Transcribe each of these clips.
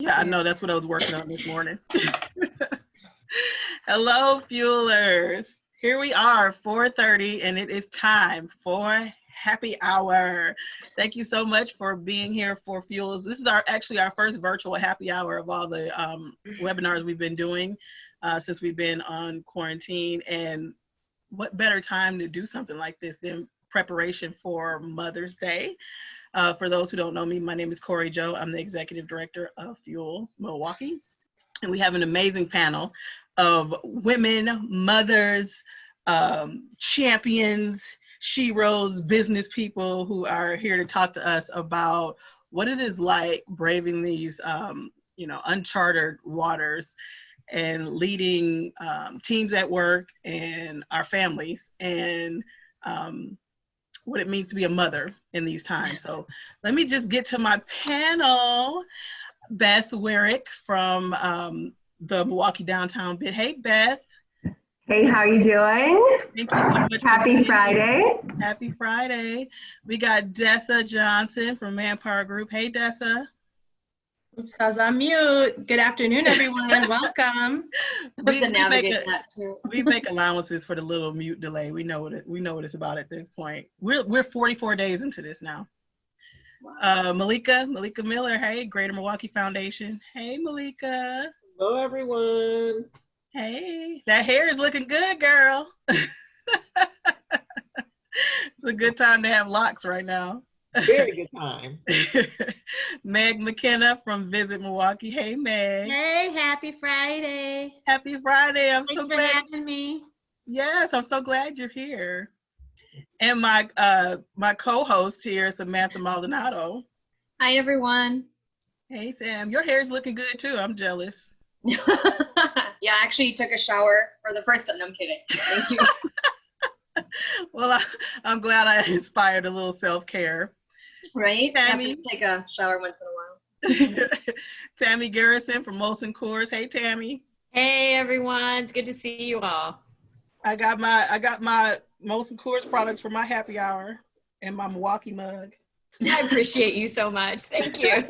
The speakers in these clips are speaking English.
Yeah, I know. That's what I was working on this morning. Hello, fuelers. Here we are, 4:30, and it is time for happy hour. Thank you so much for being here for Fuels. This is actually our first virtual happy hour of all the webinars we've been doing since we've been on quarantine. And what better time to do something like this than preparation for Mother's Day? For those who don't know me, my name is Corey Joe. I'm the executive director of Fuel Milwaukee. And we have an amazing panel of women, mothers, champions, sheroes, business people who are here to talk to us about what it is like braving these, uncharted waters and leading teams at work and our families, and what it means to be a mother in these times. So let me just get to my panel. Beth Weirick from the Milwaukee downtown bit. Hey, Beth. Hey, how are you doing? Thank you so much. Happy Friday. Happy Friday. We got Dessa Johnson from ManpowerGroup. Hey, Dessa. I was on mute. Good afternoon, everyone. Welcome. We make allowances for the little mute delay. We know what it's about at this point. We're 44 days into this now. Wow. Milika Miller. Hey, Greater Milwaukee Foundation. Hey, Milika. Hello, everyone. Hey, that hair is looking good, girl. It's a good time to have locks right now. Very good time. Meg McKenna from Visit Milwaukee. Hey, Meg. Hey, happy Friday. Happy Friday. Thanks for having me. Yes, I'm so glad you're here. And my co-host here, Samantha Maldonado. Hi, everyone. Hey, Sam. Your hair's looking good, too. I'm jealous. Yeah, I actually took a shower for the first time. No, I'm kidding. Thank you. Well, I'm glad I inspired a little self-care. Right? Tammy. I have to take a shower once in a while. Tammy Garrison from Molson Coors. Hey, Tammy. Hey, everyone. It's good to see you all. I got my Molson Coors products for my happy hour and my Milwaukee mug. I appreciate you so much. Thank you.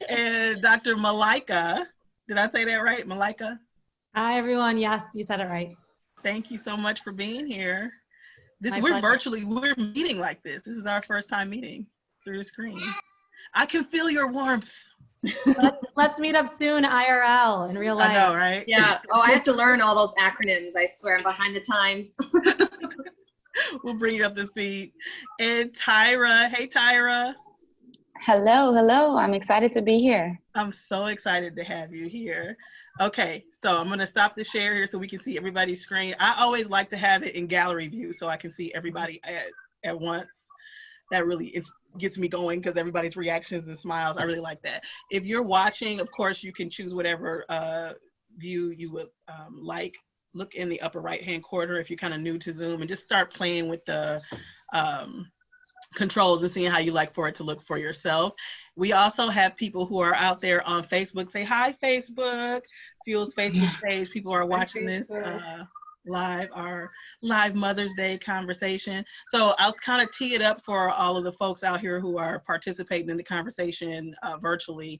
And Dr. Milika. Did I say that right? Milika? Hi, everyone. Yes, you said it right. Thank you so much for being here. We're meeting like this. This is our first time meeting through the screen. I can feel your warmth. Let's meet up soon, IRL, in real life. I know, right? Yeah. Oh, I have to learn all those acronyms. I swear, I'm behind the times. We'll bring you up to speed. And Tyra. Hey, Tyra. Hello. I'm excited to be here. I'm so excited to have you here. Okay, so I'm going to stop the share here so we can see everybody's screen. I always like to have it in gallery view so I can see everybody at once. That really gets me going because everybody's reactions and smiles. I really like that. If you're watching, of course, you can choose whatever view you would like. Look in the upper right-hand corner if you're kind of new to Zoom and just start playing with the controls and seeing how you like for it to look for yourself. We also have people who are out there on Facebook. Say hi, Facebook. Fuel's Facebook page. People are watching this live, our live Mother's Day conversation. So I'll kind of tee it up for all of the folks out here who are participating in the conversation virtually.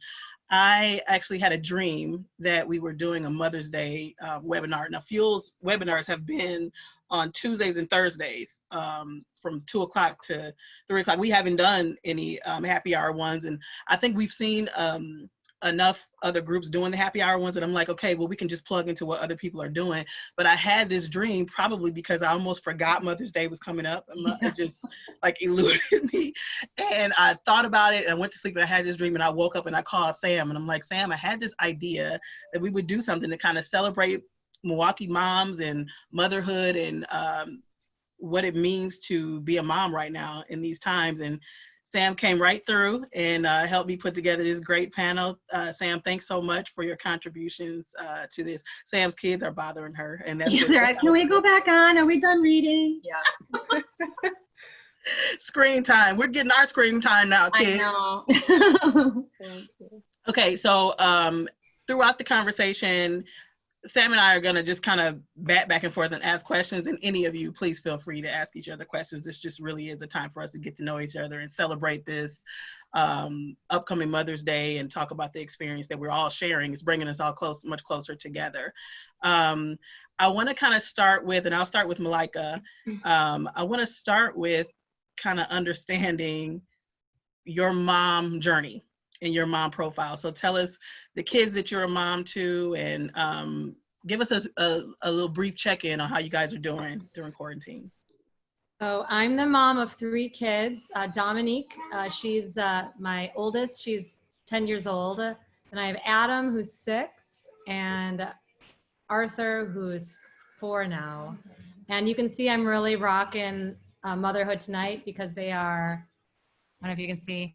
I actually had a dream that we were doing a Mother's Day webinar. Now, Fuel's webinars have been on Tuesdays and Thursdays from 2 o'clock to 3 o'clock. We haven't done any happy hour ones. And I think we've seen enough other groups doing the happy hour ones that I'm like, okay, well, we can just plug into what other people are doing. But I had this dream probably because I almost forgot Mother's Day was coming up. It just like eluded me. And I thought about it and I went to sleep and I had this dream and I woke up and I called Sam and I'm like, Sam, I had this idea that we would do something to kind of celebrate Milwaukee moms and motherhood and what it means to be a mom right now in these times. And Sam came right through and helped me put together this great panel. Sam, thanks so much for your contributions to this. Sam's kids are bothering her. And that's can we go back on? Are we done reading? Yeah. Screen time. We're getting our screen time now, kids. I know. Okay, so throughout the conversation, Sam and I are going to just kind of bat back and forth and ask questions, and any of you, please feel free to ask each other questions. This just really is a time for us to get to know each other and celebrate this upcoming Mother's Day and talk about the experience that we're all sharing. It's bringing us all much closer together. I want to kind of start with, and I'll start with Milika. I want to start with kind of understanding your mom journey and your mom profile. So tell us the kids that you're a mom to, and give us a little brief check-in on how you guys are doing during quarantine. So I'm the mom of 3 kids. Dominique, she's my oldest. She's 10 years old. And I have Adam, who's 6, and Arthur, who's 4 now. And you can see I'm really rocking Motherhood tonight because they are, I don't know if you can see,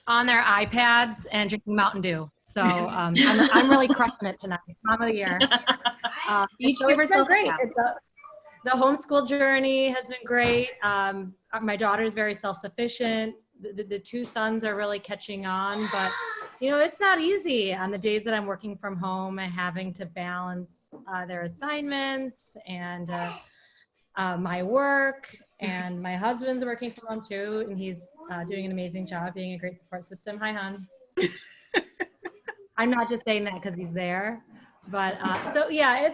on their iPads and drinking Mountain Dew. So I'm really crushing it tonight. Mom of the year. Each So give it's herself been great. The homeschool journey has been great. My daughter is very self-sufficient. The 2 sons are really catching on, but you know, it's not easy on the days that I'm working from home and having to balance their assignments and my work, and my husband's working from home too, and he's doing an amazing job being a great support system. Hi, hon. I'm not just saying that because he's there, but so yeah,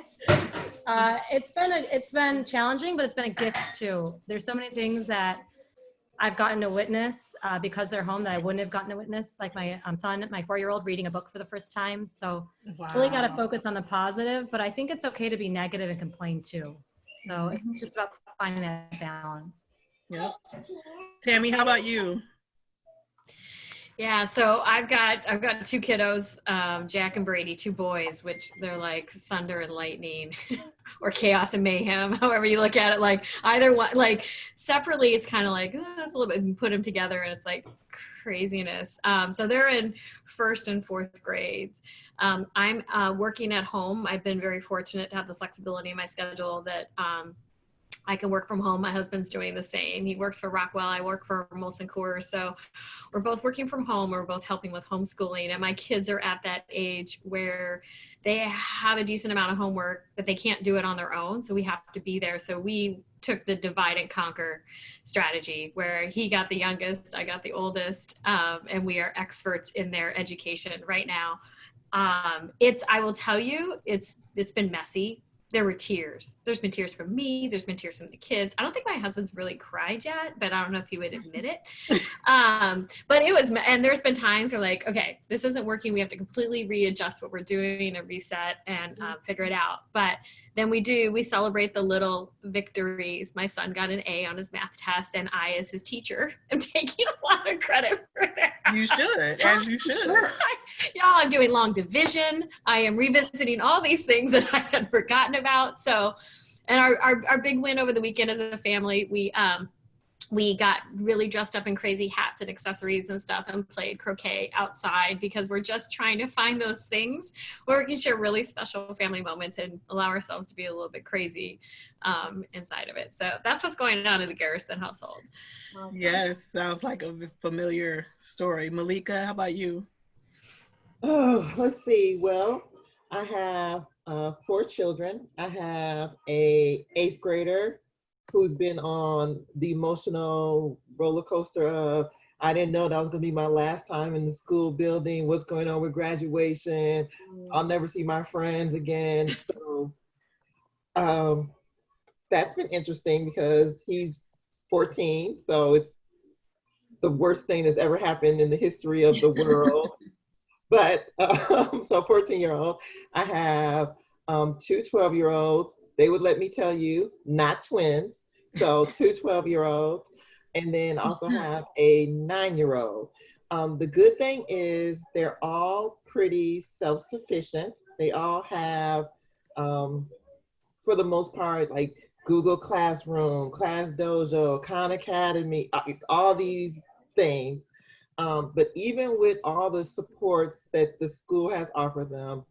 it's been challenging, but it's been a gift too. There's so many things that I've gotten to witness because they're home that I wouldn't have gotten to witness, like my son, my 4-year-old, reading a book for the first time. So really got to focus on the positive, but I think it's okay to be negative and complain too. So it's just about finding that balance. Yep. Tammy, how about you? Yeah, so I've got 2 kiddos, Jack and Brady, 2 boys, which they're like thunder and lightning or chaos and mayhem, however you look at it. Like either one, like separately, it's kind of like it's a little bit, and put them together and it's like craziness. So they're in 1st and 4th grades. I'm working at home. I've been very fortunate to have the flexibility in my schedule that I can work from home. My husband's doing the same. He works for Rockwell. I work for Molson Coors. So we're both working from home. We're both helping with homeschooling. And my kids are at that age where they have a decent amount of homework, but they can't do it on their own. So we have to be there. So we took the divide and conquer strategy where he got the youngest, I got the oldest, and we are experts in their education right now. I will tell you, it's been messy. There were tears. There's been tears from me. There's been tears from the kids. I don't think my husband's really cried yet, but I don't know if he would admit it. But it was, and there's been times where like, okay, this isn't working. We have to completely readjust what we're doing and reset and figure it out. But then we celebrate the little victories. My son got an A on his math test, and I, as his teacher, am taking a lot of credit for that. You should, as you should. Y'all, I'm doing long division. I am revisiting all these things that I had forgotten about. So, and our big win over the weekend as a family, we got really dressed up in crazy hats and accessories and stuff and played croquet outside because we're just trying to find those things where we can share really special family moments and allow ourselves to be a little bit crazy inside of it. So that's what's going on in the Garrison household. Yes, sounds like a familiar story. Milika, how about you? Oh, let's see. Well, I have 4 children. I have a 8th grader who's been on the emotional roller coaster of, I didn't know that was gonna be my last time in the school building, what's going on with graduation, I'll never see my friends again. So that's been interesting because he's 14, so it's the worst thing that's ever happened in the history of the world. But so 14-year-old, I have 2 12-year-olds. They would let me tell you, not twins. So 2 12-year-olds, and then also have a 9-year-old. The good thing is they're all pretty self-sufficient. They all have, for the most part, like Google Classroom, Class Dojo, Khan Academy, all these things. But even with all the supports that the school has offered them,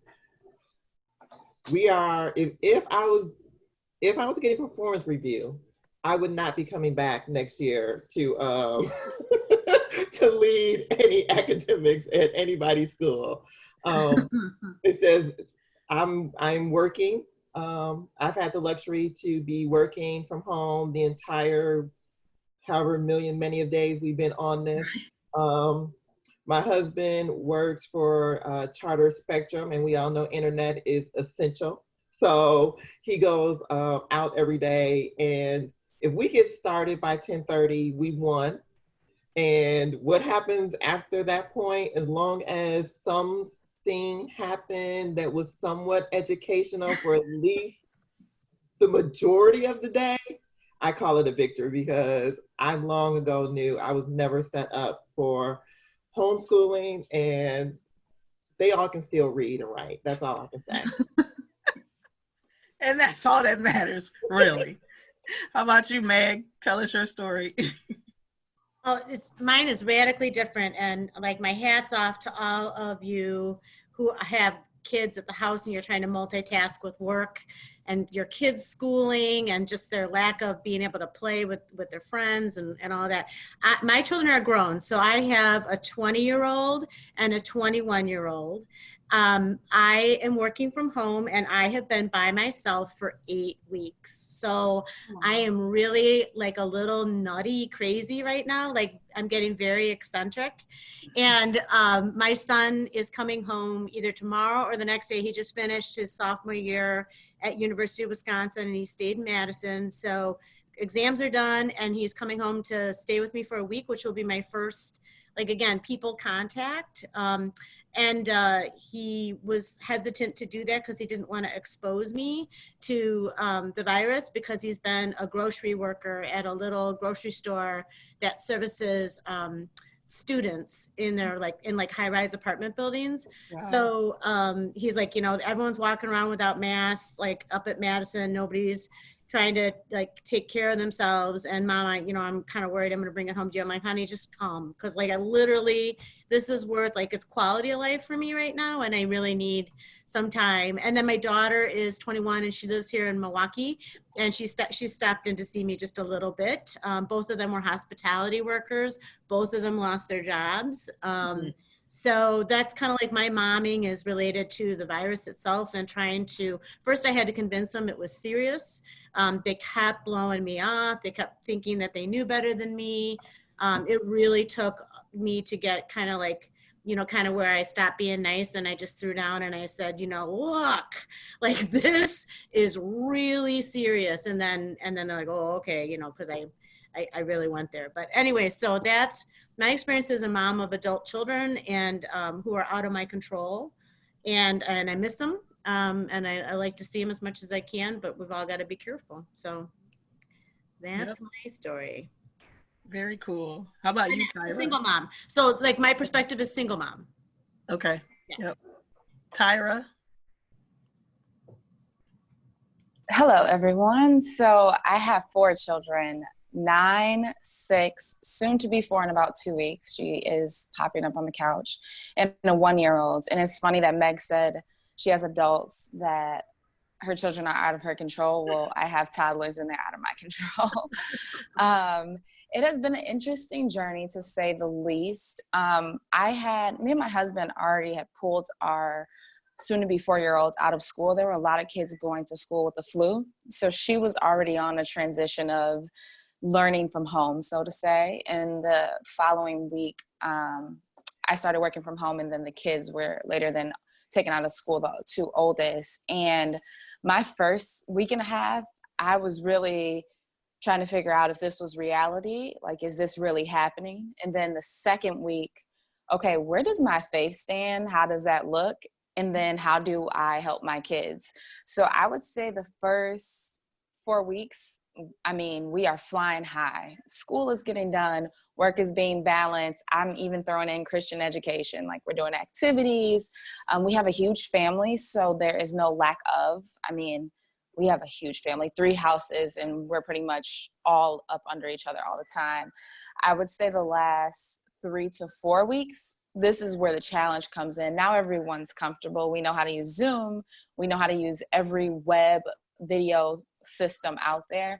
we are, if I was getting performance review, I would not be coming back next year to to lead any academics at anybody's school. It's just I'm working. I've had the luxury to be working from home the entire however many of days we've been on this. My husband works for Charter Spectrum, and we all know internet is essential. So he goes out every day, and if we get started by 10:30, we won. And what happens after that point, as long as something happened that was somewhat educational for at least the majority of the day, I call it a victory, because I long ago knew I was never set up for homeschooling, and they all can still read and write. That's all I can say. And that's all that matters, really. How about you, Meg? Tell us your story. Oh, mine is radically different, and like my hat's off to all of you who have kids at the house and you're trying to multitask with work and your kids' schooling and just their lack of being able to play with their friends and all that. My children are grown, so I have a 20-year-old and a 21-year-old. I am working from home, and I have been by myself for 8 weeks. So I am really like a little nutty crazy right now. Like I'm getting very eccentric. And my son is coming home either tomorrow or the next day. He just finished his sophomore year at University of Wisconsin, and he stayed in Madison. So exams are done, and he's coming home to stay with me for a week, which will be my first, like, again, people contact. And he was hesitant to do that because he didn't want to expose me to the virus, because he's been a grocery worker at a little grocery store that services students in their like high-rise apartment buildings. Wow. So he's like, you know, everyone's walking around without masks, like up at Madison, nobody's trying to like take care of themselves. And Mom, you know, I'm kind of worried I'm gonna bring it home to you. I'm like, honey, just come. Cause like I literally, this is worth, like, it's quality of life for me right now, and I really need some time. And then my daughter is 21 and she lives here in Milwaukee, and she stopped in to see me just a little bit. Both of them were hospitality workers. Both of them lost their jobs. So that's kind of like my momming is related to the virus itself, and trying to, first I had to convince them it was serious. They kept blowing me off. They kept thinking that they knew better than me. It really took me to get kind of like, you know, kind of where I stopped being nice and I just threw down and I said, you know, look, like this is really serious. And then they're like, oh, okay, you know, because I really went there. But anyway, so that's my experience as a mom of adult children, and who are out of my control, and I miss them, and I like to see them as much as I can, but we've all got to be careful. So that's my story. Very cool. How about you, Tyra? Single mom. So like my perspective is single mom. Okay. Yeah. Yep. Tyra? Hello, everyone. So I have 4 children, 9, 6, soon to be 4 in about 2 weeks. She is popping up on the couch, and a 1-year-old. And it's funny that Meg said she has adults that her children are out of her control. Well, I have toddlers and they're out of my control. It has been an interesting journey, to say the least. Me and my husband already had pulled our soon-to-be 4-year-olds out of school. There were a lot of kids going to school with the flu. So she was already on a transition of learning from home, so to say. And the following week, I started working from home, and then the kids were later then taken out of school, the 2 oldest. And my first week and a half, I was really trying to figure out if this was reality, like, is this really happening? And then the second week, okay, where does my faith stand? How does that look? And then how do I help my kids? So I would say the first 4 weeks, I mean, we are flying high. School is getting done. Work is being balanced. I'm even throwing in Christian education. Like, we're doing activities. We have a huge family, so there is no lack of, I mean, we have a huge family, 3 houses, and we're pretty much all up under each other all the time. I would say the last 3 to 4 weeks, this is where the challenge comes in. Now everyone's comfortable. We know how to use Zoom. We know how to use every web video system out there.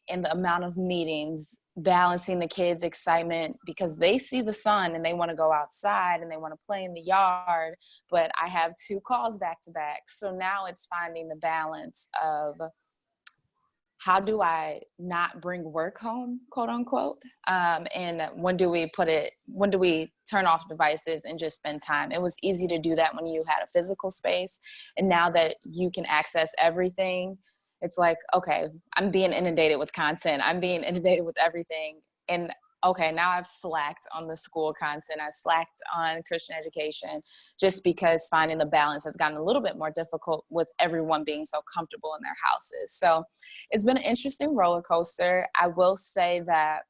And the amount of meetings, balancing the kids' excitement because they see the sun and they want to go outside and they want to play in the yard, but I have 2 calls back to back. So now it's finding the balance of how do I not bring work home, quote unquote? And when do we turn off devices and just spend time? It was easy to do that when you had a physical space. And now that you can access everything, it's like, okay, I'm being inundated with content. I'm being inundated with everything. And okay, now I've slacked on the school content. I've slacked on Christian education just because finding the balance has gotten a little bit more difficult with everyone being so comfortable in their houses. So it's been an interesting roller coaster. I will say that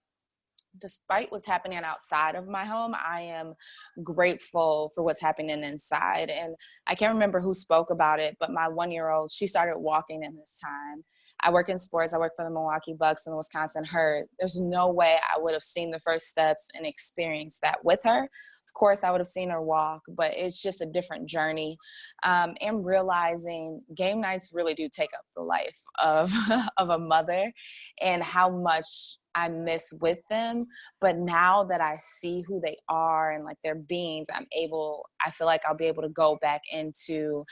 despite what's happening outside of my home, I am grateful for what's happening inside. And I can't remember who spoke about it, but my 1-year-old, she started walking in this time. I work in sports. I work for the Milwaukee Bucks and the Wisconsin Herd. There's no way I would have seen the first steps and experienced that with her. Of course, I would have seen her walk, but it's just a different journey. And realizing game nights really do take up the life of, of a mother, and how much I miss with them. But now that I see who they are and like their beings, I feel like I'll be able to go back into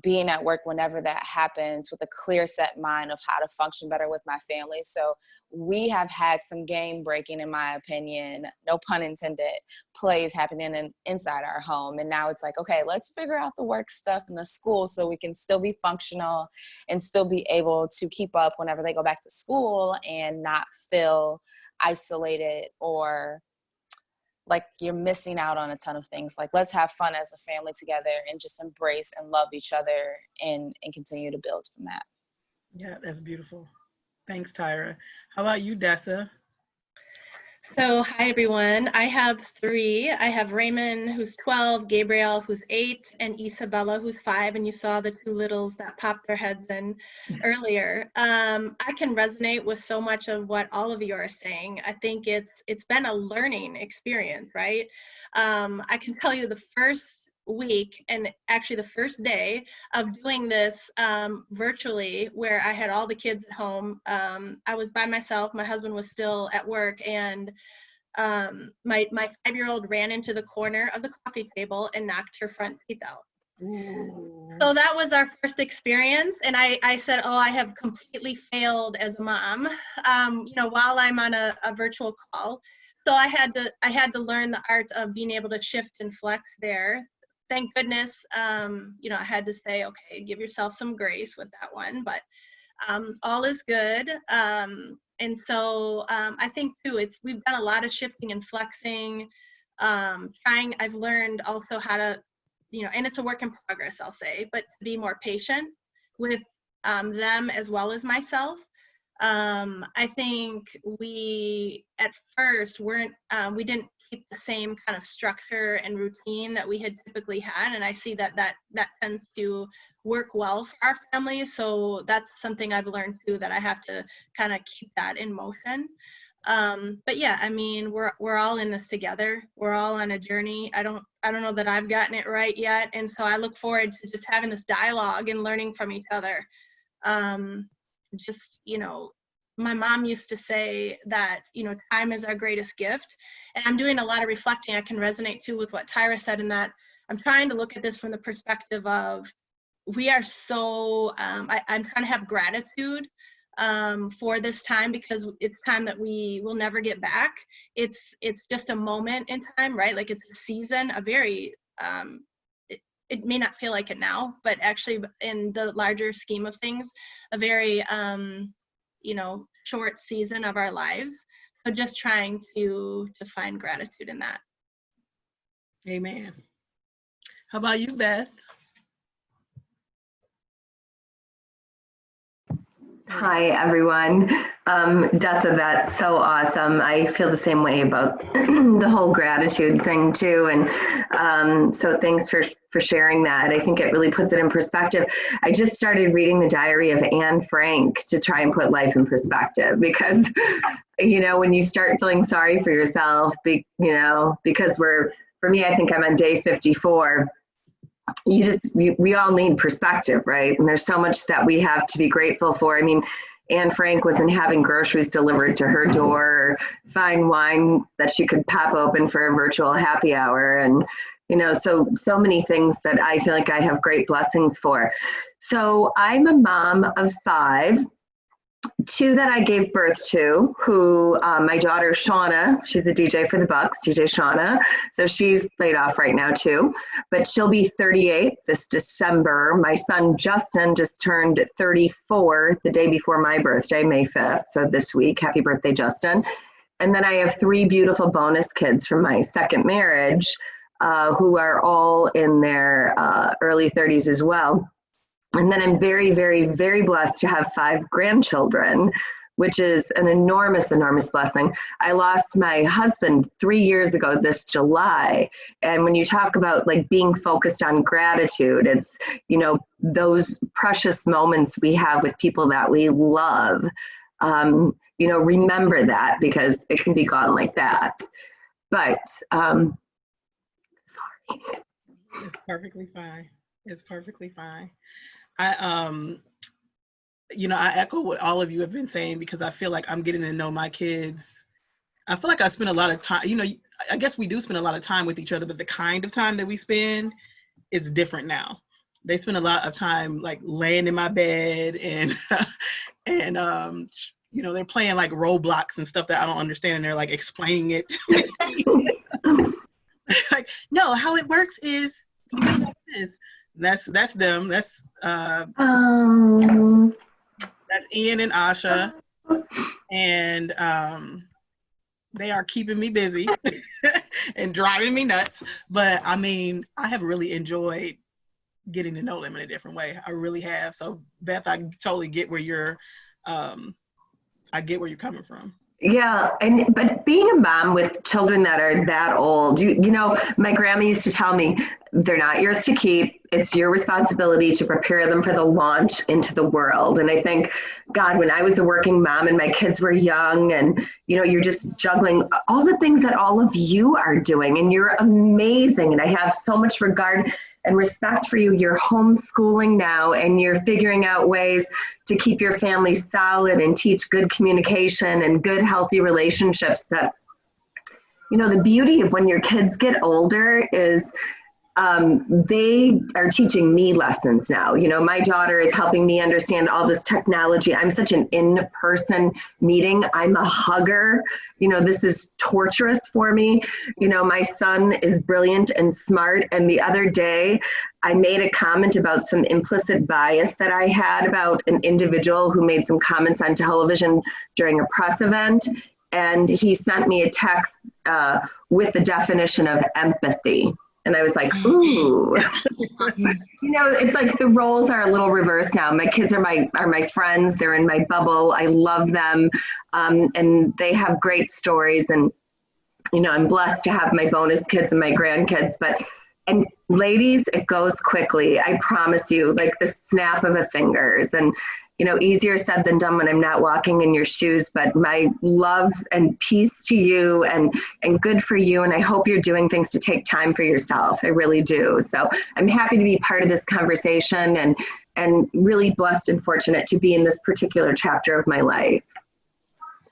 being at work whenever that happens with a clear set mind of how to function better with my family. So we have had some game breaking, in my opinion, no pun intended, plays happening inside our home. And now it's like, okay, let's figure out the work stuff in the school so we can still be functional and still be able to keep up whenever they go back to school and not feel isolated or like you're missing out on a ton of things. Like, let's have fun as a family together and just embrace and love each other and continue to build from that. Yeah, that's beautiful. Thanks, Tyra. How about you, Dessa? So, hi everyone. I have 3. I have Raymond, who's 12, Gabriel, who's 8, and Isabella, who's 5. And you saw the 2 littles that popped their heads in earlier. I can resonate with so much of what all of you are saying. I think it's been a learning experience, right? I can tell you the first week, and actually the first day of doing this virtually, where I had all the kids at home. I was by myself. My husband was still at work, and my 5-year-old ran into the corner of the coffee table and knocked her front teeth out. Ooh. So that was our first experience, and I said, oh, I have completely failed as a mom, while I'm on a virtual call. So I had to learn the art of being able to shift and flex there. Thank goodness, I had to say, okay, give yourself some grace with that one, but all is good. And so I think too, we've done a lot of shifting and flexing, I've learned also how to, and it's a work in progress, I'll say, but be more patient with them as well as myself. I think we, at first, we didn't keep the same kind of structure and routine that we had typically had, and I see that tends to work well for our family. So that's something I've learned too, that I have to kind of keep that in motion. But yeah, I mean, we're all in this together. We're all on a journey. I don't know that I've gotten it right yet, and so I look forward to just having this dialogue and learning from each other. My mom used to say that, time is our greatest gift. And I'm doing a lot of reflecting. I can resonate too with what Tyra said, in that I'm trying to look at this from the perspective of, we are so, I'm trying to have gratitude for this time, because it's time that we will never get back. It's just a moment in time, right? Like, it's a season, a very, it may not feel like it now, but actually in the larger scheme of things, a very, short season of our lives. So just trying to find gratitude in that. Amen. How about you, Beth? Hi, everyone. Dessa, that's so awesome. I feel the same way about the whole gratitude thing too. And so thanks for sharing that. I think it really puts it in perspective. I just started reading the diary of Anne Frank to try and put life in perspective, because, when you start feeling sorry for yourself, because for me, I think I'm on day 54. We all need perspective, right? And there's so much that we have to be grateful for. I mean, Anne Frank wasn't having groceries delivered to her door, or fine wine that she could pop open for a virtual happy hour. And, so many things that I feel like I have great blessings for. So I'm a mom of 5. two that I gave birth to, who my daughter Shauna, she's the DJ for the Bucks, DJ Shauna. So she's laid off right now too, but she'll be 38 this December. My son Justin just turned 34 the day before my birthday, May 5th. So this week, happy birthday, Justin. And then I have three beautiful bonus kids from my second marriage, who are all in their early 30s as well. And then I'm very, very, very blessed to have 5 grandchildren, which is an enormous, enormous blessing. I lost my husband 3 years ago this July. And when you talk about like being focused on gratitude, it's, you know, those precious moments we have with people that we love. You know, remember that because it can be gone like that. But sorry. It's perfectly fine. It's perfectly fine. You know, I echo what all of you have been saying because I feel like I'm getting to know my kids. I feel like I spend a lot of time, you know, I guess we do spend a lot of time with each other, but the kind of time that we spend is different now. They spend a lot of time like laying in my bed and, you know, they're playing like Roblox and stuff that I don't understand. And they're like explaining it to me. Like, no, how it works is you do like this. That's them. That's Ian and Asha, and they are keeping me busy and driving me nuts. But I mean, I have really enjoyed getting to know them in a different way. I really have. So Beth, I totally get where you're. I get where you're coming from. Yeah, but being a mom with children that are that old, you know, my grandma used to tell me, they're not yours to keep. It's your responsibility to prepare them for the launch into the world. And I think, God, when I was a working mom and my kids were young and, you know, you're just juggling all the things that all of you are doing and you're amazing. And I have so much regard and respect for you. You're homeschooling now and you're figuring out ways to keep your family solid and teach good communication and good, healthy relationships. That, you know, the beauty of when your kids get older is they are teaching me lessons now. You know, my daughter is helping me understand all this technology. I'm such an in-person meeting. I'm a hugger. You know, this is torturous for me. You know, my son is brilliant and smart. And the other day, I made a comment about some implicit bias that I had about an individual who made some comments on television during a press event. And he sent me a text with the definition of empathy. And I was like, ooh, you know, it's like the roles are a little reversed now. My kids are my friends. They're in my bubble. I love them. And they have great stories. And, you know, I'm blessed to have my bonus kids and my grandkids. And ladies, it goes quickly. I promise you, like the snap of a fingers. And, you know, easier said than done when I'm not walking in your shoes, but my love and peace to you and good for you. And I hope you're doing things to take time for yourself. I really do. So I'm happy to be part of this conversation and really blessed and fortunate to be in this particular chapter of my life.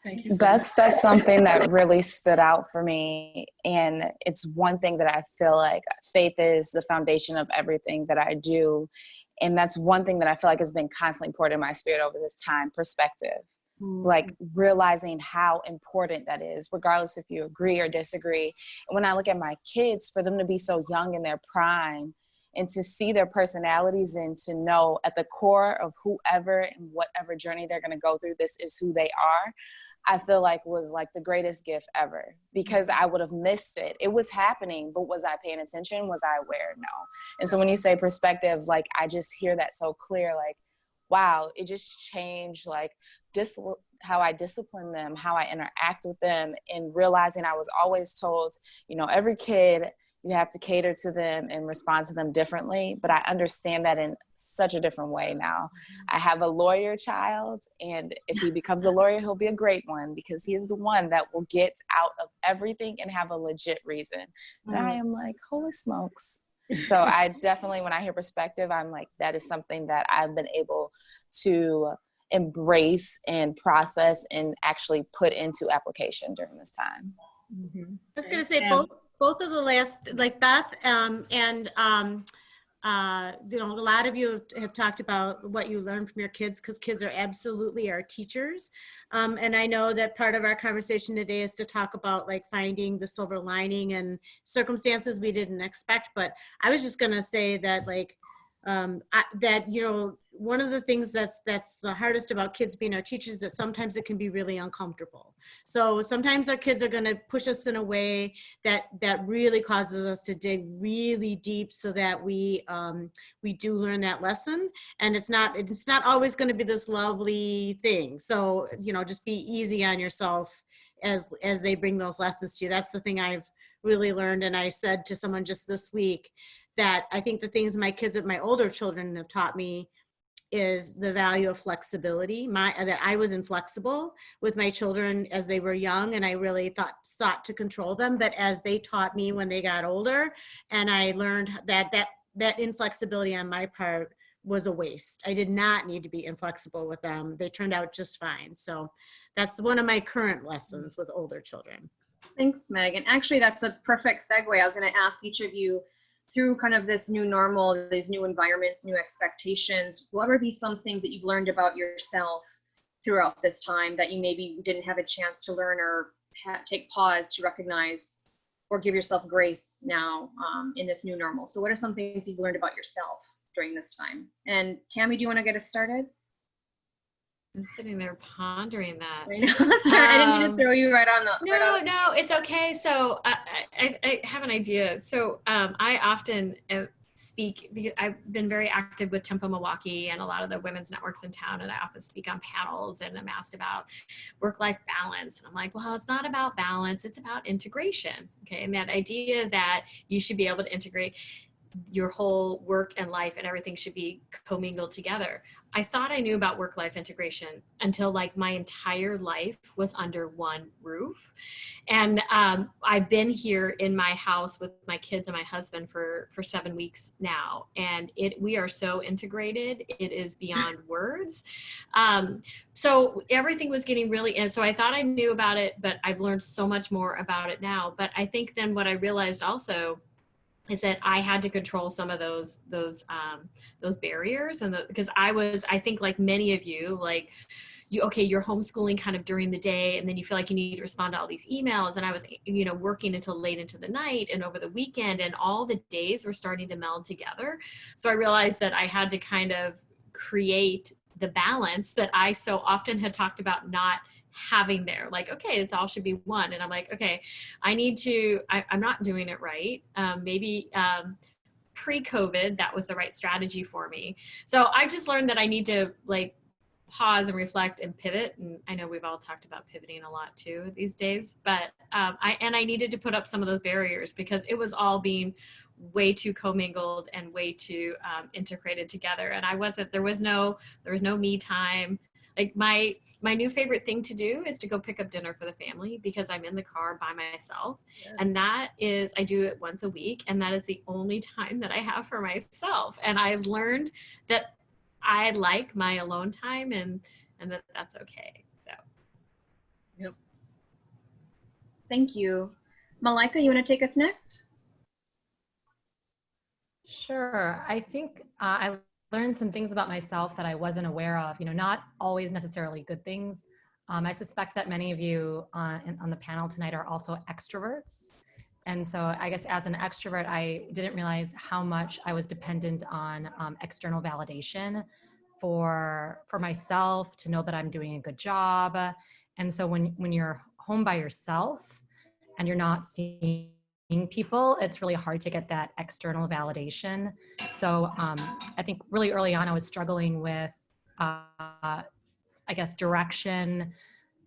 Thank you so Beth much. said something that really stood out for me. And it's one thing that I feel like faith is the foundation of everything that I do. And that's one thing that I feel like has been constantly poured in my spirit over this time, perspective. Like realizing how important that is, regardless if you agree or disagree. And when I look at my kids, for them to be so young in their prime and to see their personalities and to know at the core of whoever and whatever journey they're going to go through, this is who they are, I feel like was like the greatest gift ever, because I would have missed it. It was happening, but was I paying attention? Was I aware? No. And so when you say perspective, like I just hear that so clear, like, wow, it just changed like how I discipline them, how I interact with them, and realizing I was always told, you know, every kid, you have to cater to them and respond to them differently. But I understand that in such a different way now. I have a lawyer child, and if he becomes a lawyer, he'll be a great one because he is the one that will get out of everything and have a legit reason. And I am like, holy smokes. So I definitely, when I hear perspective, I'm like, that is something that I've been able to embrace and process and actually put into application during this time. I was going to say both of the last, like Beth and you know, a lot of you have talked about what you learned from your kids, because kids are absolutely our teachers. And I know that part of our conversation today is to talk about like finding the silver lining and circumstances we didn't expect. But I was just gonna say that like, that, you know, one of the things that's the hardest about kids being our teachers is that sometimes it can be really uncomfortable. So sometimes our kids are going to push us in a way that really causes us to dig really deep, so that we do learn that lesson. And it's not always going to be this lovely thing. So, you know, just be easy on yourself as they bring those lessons to you. That's the thing I've really learned. And I said to someone just this week that I think the things my kids and my older children have taught me is the value of flexibility. That I was inflexible with my children as they were young, and I really sought to control them. But as they taught me when they got older, and I learned that inflexibility on my part was a waste. I did not need to be inflexible with them. They turned out just fine. So that's one of my current lessons with older children. Thanks, Meg. And actually, that's a perfect segue. I was going to ask each of you, through kind of this new normal, these new environments, new expectations, what would be some things that you've learned about yourself throughout this time that you maybe didn't have a chance to learn, or take pause to recognize, or give yourself grace now in this new normal? So what are some things you've learned about yourself during this time? And Tammy, do you want to get us started? I'm sitting there pondering that. I know. Sorry, I didn't mean to throw you right on the. No, it's okay. So I have an idea. So I often speak, because I've been very active with Tempo Milwaukee and a lot of the women's networks in town, and I often speak on panels, and I'm asked about work-life balance, and I'm like, well, it's not about balance, it's about integration. Okay, and that idea that you should be able to integrate your whole work and life and everything should be commingled together. I thought I knew about work-life integration until like my entire life was under one roof. And I've been here in my house with my kids and my husband for 7 weeks now. And we are so integrated, it is beyond words. So everything was getting really, and so I thought I knew about it, but I've learned so much more about it now. But I think then what I realized also is that I had to control some of those barriers, and because I think like many of you, like you're homeschooling kind of during the day, and then you feel like you need to respond to all these emails. And I was, working until late into the night and over the weekend, and all the days were starting to meld together. So I realized that I had to kind of create the balance that I so often had talked about not having there. Like, okay, it's all should be one. And I'm like, okay, I'm not doing it right. Maybe pre-COVID, that was the right strategy for me. So I just learned that I need to like pause and reflect and pivot. And I know we've all talked about pivoting a lot too these days, but I needed to put up some of those barriers, because it was all being way too commingled and way too integrated together. And there was no me time. Like my new favorite thing to do is to go pick up dinner for the family, because I'm in the car by myself. Yeah. And I do it once a week. And that is the only time that I have for myself. And I've learned that I like my alone time, and that's okay. So. Yep. Thank you. Milika, you want to take us next? Sure. I think I learned some things about myself that I wasn't aware of, not always necessarily good things. I suspect that many of you on the panel tonight are also extroverts. And so I guess as an extrovert, I didn't realize how much I was dependent on external validation for myself, to know that I'm doing a good job. And so when you're home by yourself and you're not seeing people, it's really hard to get that external validation. So I think really early on, I was struggling with, I guess, direction,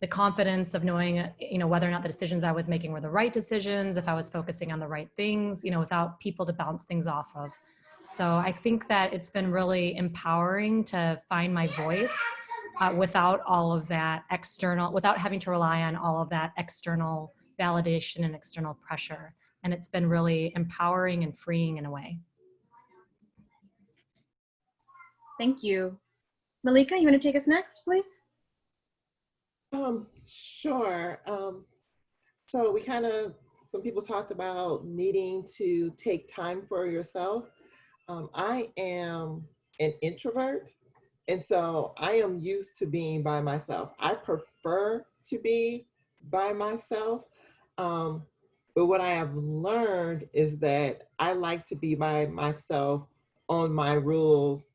the confidence of knowing, whether or not the decisions I was making were the right decisions, if I was focusing on the right things, without people to bounce things off of. So I think that it's been really empowering to find my voice without all of that external, without having to rely on all of that external validation and external pressure. And it's been really empowering and freeing in a way. Thank you. Milika, you want to take us next, please? Sure. So some people talked about needing to take time for yourself. I am an introvert, and so I am used to being by myself. I prefer to be by myself. But what I have learned is that I like to be by myself on my rules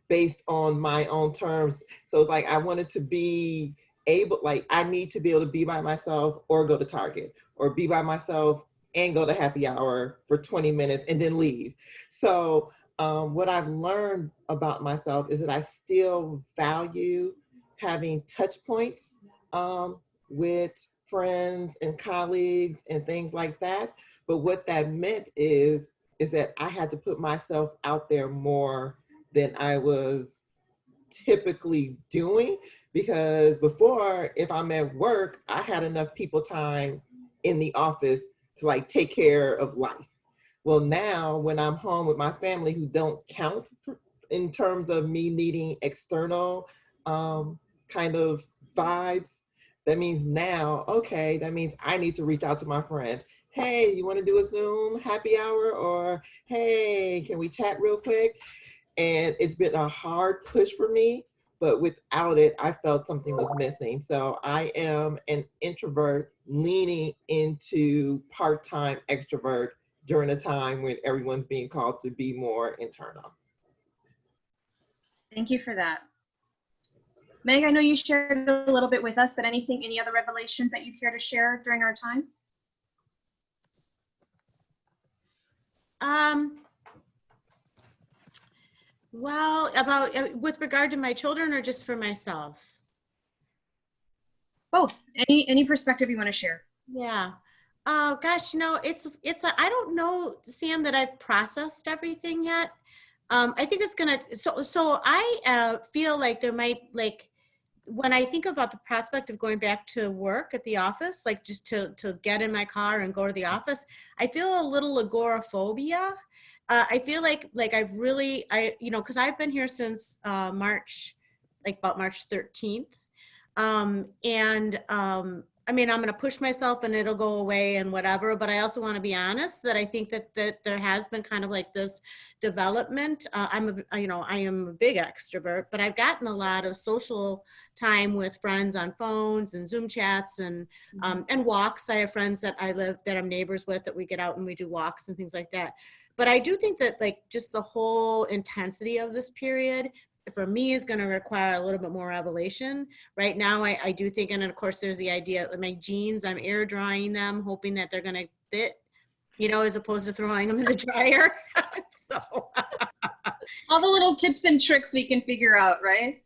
based on my own terms. So it's like I wanted to be able, like I need to be able to be by myself or go to Target or be by myself and go to happy hour for 20 minutes and then leave. So what I've learned about myself is that I still value having touch points with friends and colleagues and things like that. But what that meant is that I had to put myself out there more than I was typically doing, because before, if I'm at work, I had enough people time in the office to like take care of life. Well, now when I'm home with my family who don't count in terms of me needing external kind of vibes, that means now, okay, that means I need to reach out to my friends. Hey, you want to do a Zoom happy hour? Or hey, can we chat real quick? And it's been a hard push for me, but without it, I felt something was missing. So I am an introvert leaning into part-time extrovert during a time when everyone's being called to be more internal. Thank you for that. Meg, I know you shared a little bit with us, but any other revelations that you care to share during our time? Well, about with regard to my children or just for myself? Both. Any perspective you want to share? Yeah. Oh gosh, I don't know, Sam, that I've processed everything yet. I think it's gonna. So I feel like there might, like, when I think about the prospect of going back to work at the office, like just to get in my car and go to the office, I feel a little agoraphobia. I feel like I've really, because I've been here since March, like about March 13th. I mean, I'm going to push myself and it'll go away and whatever, but I also want to be honest that I think that there has been kind of like this development. I am a big extrovert, but I've gotten a lot of social time with friends on phones and Zoom chats and walks. I have friends that I'm neighbors with, that we get out and we do walks and things like that. But I do think that, like, just the whole intensity of this period for me is going to require a little bit more revelation. Right now, I do think, and of course there's the idea of my jeans, I'm air drying them, hoping that they're going to fit, as opposed to throwing them in the dryer. So all the little tips and tricks we can figure out, right?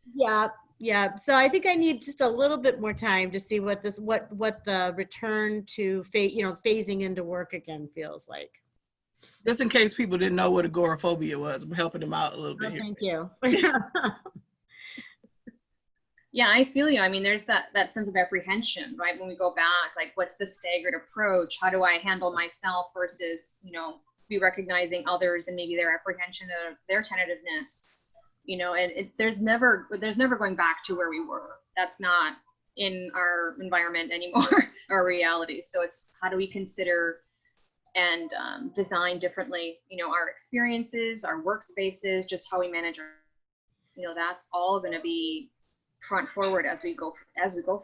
Yeah. So I think I need just a little bit more time to see what the return to phasing into work again feels like. Just in case people didn't know what agoraphobia was, I'm helping them out a little bit. Thank you. Yeah, I feel you. I mean, there's that sense of apprehension, right? When we go back, like, what's the staggered approach? How do I handle myself versus, be recognizing others and maybe their apprehension of their tentativeness, and there's never going back to where we were. That's not in our environment anymore, our reality. So it's, how do we consider and design differently, our experiences, our workspaces, just how we manage our, that's all going to be front forward as we go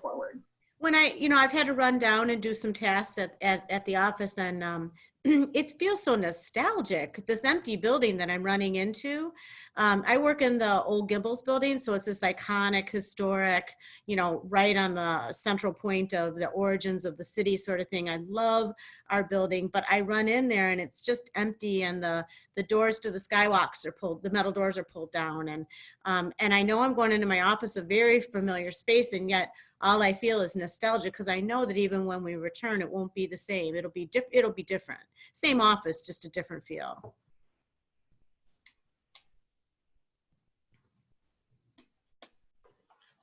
forward. When I've had to run down and do some tasks at the office, and it feels so nostalgic, this empty building that I'm running into. I work in the old Gimbels building, so it's this iconic, historic, right on the central point of the origins of the city sort of thing. I love our building, but I run in there and it's just empty, and the doors to the skywalks are pulled, the metal doors are pulled down, and I know I'm going into my office, a very familiar space, and yet all I feel is nostalgia, because I know that even when we return, it won't be the same. It'll be different. Same office, just a different feel.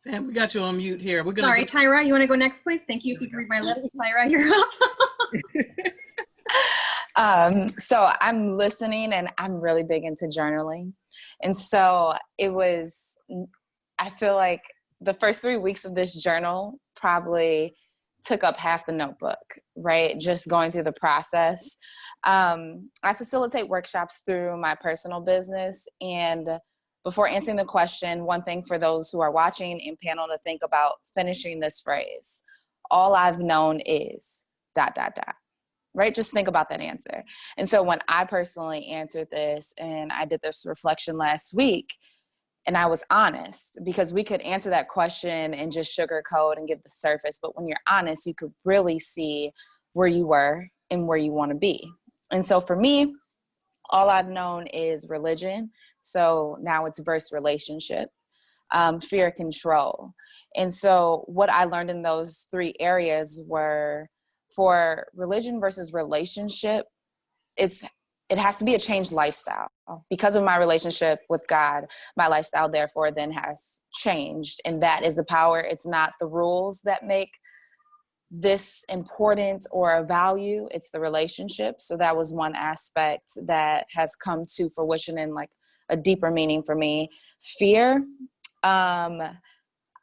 Sam, we got you on mute here. Sorry, Tyra, you want to go next, please? Thank you. If you can read my lips, Tyra, you're up. So I'm listening, and I'm really big into journaling. And so I feel like the first 3 weeks of this journal probably took up half the notebook, right? Just going through the process. I facilitate workshops through my personal business. And before answering the question, one thing for those who are watching and panel to think about finishing this phrase: all I've known is ... Right? Just think about that answer. And so when I personally answered this, and I did this reflection last week, and I was honest, because we could answer that question and just sugarcoat and give the surface. But when you're honest, you could really see where you were and where you want to be. And so for me, all I've known is religion. So now it's versus relationship, fear, control. And so what I learned in those 3 areas were, for religion versus relationship, it has to be a changed lifestyle. Because of my relationship with God, my lifestyle therefore then has changed. And that is the power. It's not the rules that make this important or a value, it's the relationship. So that was one aspect that has come to fruition in like a deeper meaning for me. Fear,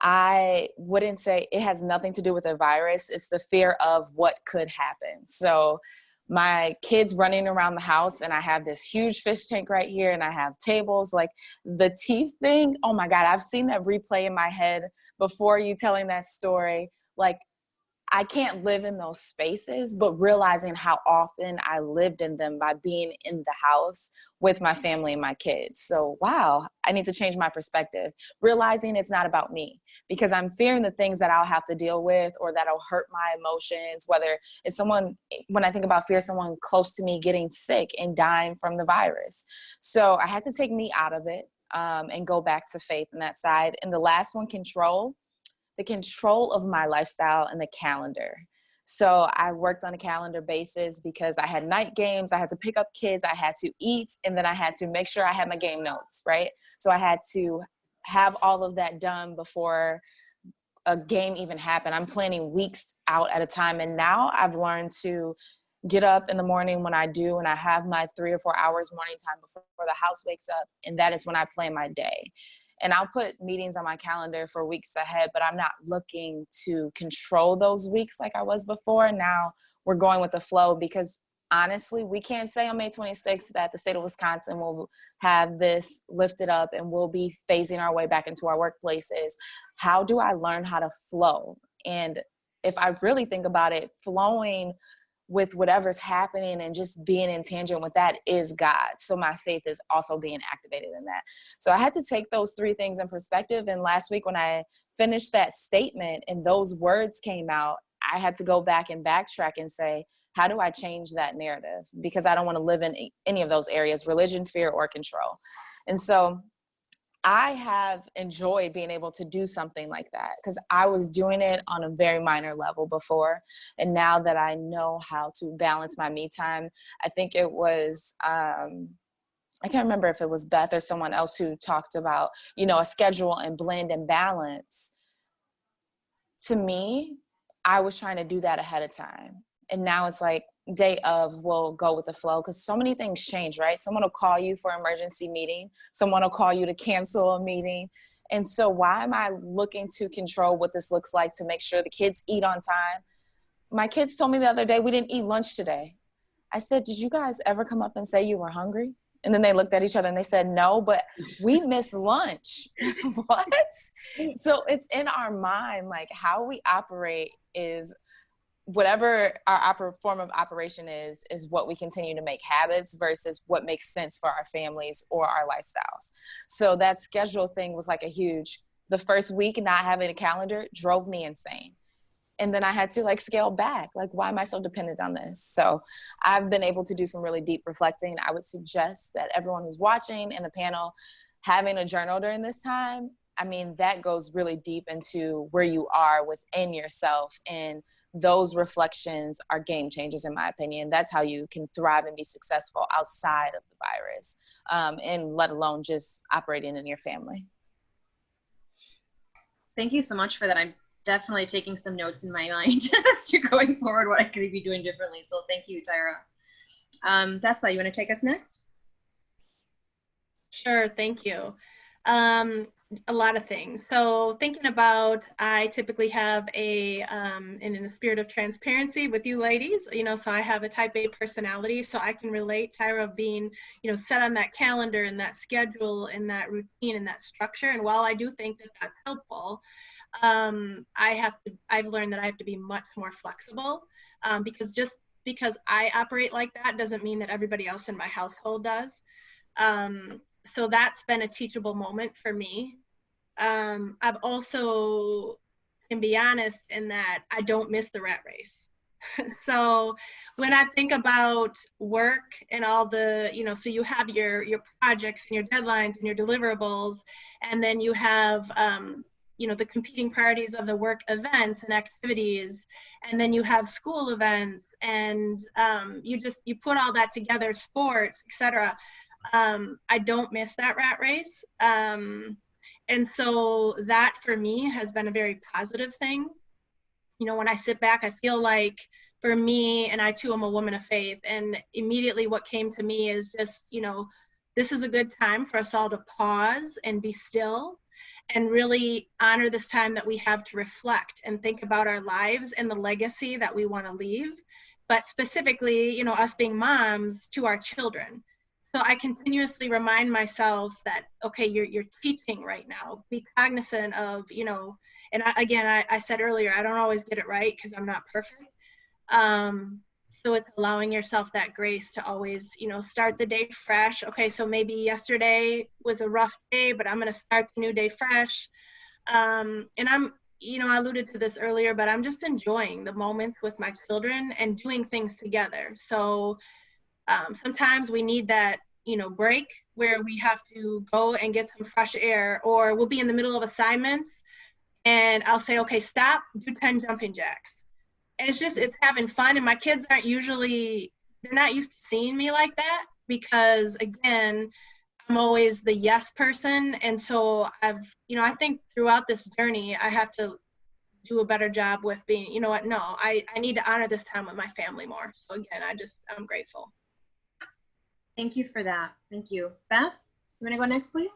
I wouldn't say it has nothing to do with a virus. It's the fear of what could happen. So my kids running around the house, and I have this huge fish tank right here, and I have tables, like the teeth thing. Oh my God, I've seen that replay in my head before you telling that story. Like, I can't live in those spaces, but realizing how often I lived in them by being in the house with my family and my kids. So, wow, I need to change my perspective, realizing it's not about me, because I'm fearing the things that I'll have to deal with or that'll hurt my emotions, whether it's someone, when I think about fear, someone close to me getting sick and dying from the virus. So I had to take me out of it and go back to faith in that side. And the last one, control. The control of my lifestyle and the calendar. So I worked on a calendar basis because I had night games, I had to pick up kids, I had to eat, and then I had to make sure I had my game notes, right? So I had to have all of that done before a game even happened. I'm planning weeks out at a time. And now I've learned to get up in the morning when I do, and I have my 3 or 4 hours morning time before the house wakes up. And that is when I plan my day. And I'll put meetings on my calendar for weeks ahead, but I'm not looking to control those weeks like I was before. Now we're going with the flow, because honestly, we can't say on May 26th that the state of Wisconsin will have this lifted up and we'll be phasing our way back into our workplaces. How do I learn how to flow? And if I really think about it, flowing with whatever's happening and just being in tangent with that is God. So my faith is also being activated in that. So I had to take those 3 things in perspective. And last week when I finished that statement and those words came out, I had to go back and backtrack and say, how do I change that narrative? Because I don't want to live in any of those areas, religion, fear, or control. And so I have enjoyed being able to do something like that, because I was doing it on a very minor level before. And now that I know how to balance my me time, I think it was, I can't remember if it was Beth or someone else who talked about, you know, a schedule and blend and balance. To me, I was trying to do that ahead of time. And now it's like day of, we'll go with the flow, because so many things change, right? Someone will call you for an emergency meeting. Someone will call you to cancel a meeting. And so why am I looking to control what this looks like to make sure the kids eat on time? My kids told me the other day, we didn't eat lunch today. I said, did you guys ever come up and say you were hungry? And then they looked at each other and they said, no, but we missed lunch. What? So it's in our mind, like how we operate is whatever our form of operation is what we continue to make habits versus what makes sense for our families or our lifestyles. So that schedule thing was like the first week not having a calendar drove me insane. And then I had to like scale back. Like, why am I so dependent on this? So I've been able to do some really deep reflecting. I would suggest that everyone who's watching in the panel having a journal during this time. I mean, that goes really deep into where you are within yourself. And those reflections are game changers, in my opinion. That's how you can thrive and be successful outside of the virus, and let alone just operating in your family. Thank you so much for that. I'm definitely taking some notes in my mind as to going forward what I could be doing differently. So thank you, Tyra. Dessa, you want to take us next? Sure, thank you. A lot of things. So thinking about, I typically have and in the spirit of transparency with you ladies, so I have a type A personality, so I can relate, Tyra, of being, set on that calendar and that schedule and that routine and that structure. And while I do think that that's helpful, I've learned that I have to be much more flexible, because just because I operate like that doesn't mean that everybody else in my household does. So that's been a teachable moment for me. I've also, can be honest in that I don't miss the rat race. So when I think about work and all the, so you have your projects and your deadlines and your deliverables, and then you have, the competing priorities of the work events and activities, and then you have school events, and you put all that together, sports, etc. I don't miss that rat race. And so that for me has been a very positive thing. When I sit back, I feel like for me, and I too am a woman of faith, and immediately what came to me is just, this is a good time for us all to pause and be still and really honor this time that we have to reflect and think about our lives and the legacy that we want to leave, but specifically, us being moms to our children. So I continuously remind myself that, okay, you're teaching right now. Be cognizant of, and I said earlier, I don't always get it right because I'm not perfect. So it's allowing yourself that grace to always, start the day fresh. Okay, so maybe yesterday was a rough day, but I'm going to start the new day fresh. And I'm, I alluded to this earlier, but I'm just enjoying the moments with my children and doing things together. So sometimes we need that, break where we have to go and get some fresh air, or we'll be in the middle of assignments and I'll say, okay, stop, do 10 jumping jacks. And it's having fun. And my kids they're not used to seeing me like that because, again, I'm always the yes person. And so I think throughout this journey, I have to do a better job with being, I need to honor this time with my family more. So again, I'm grateful. Thank you for that. Thank you. Beth, you want to go next, please?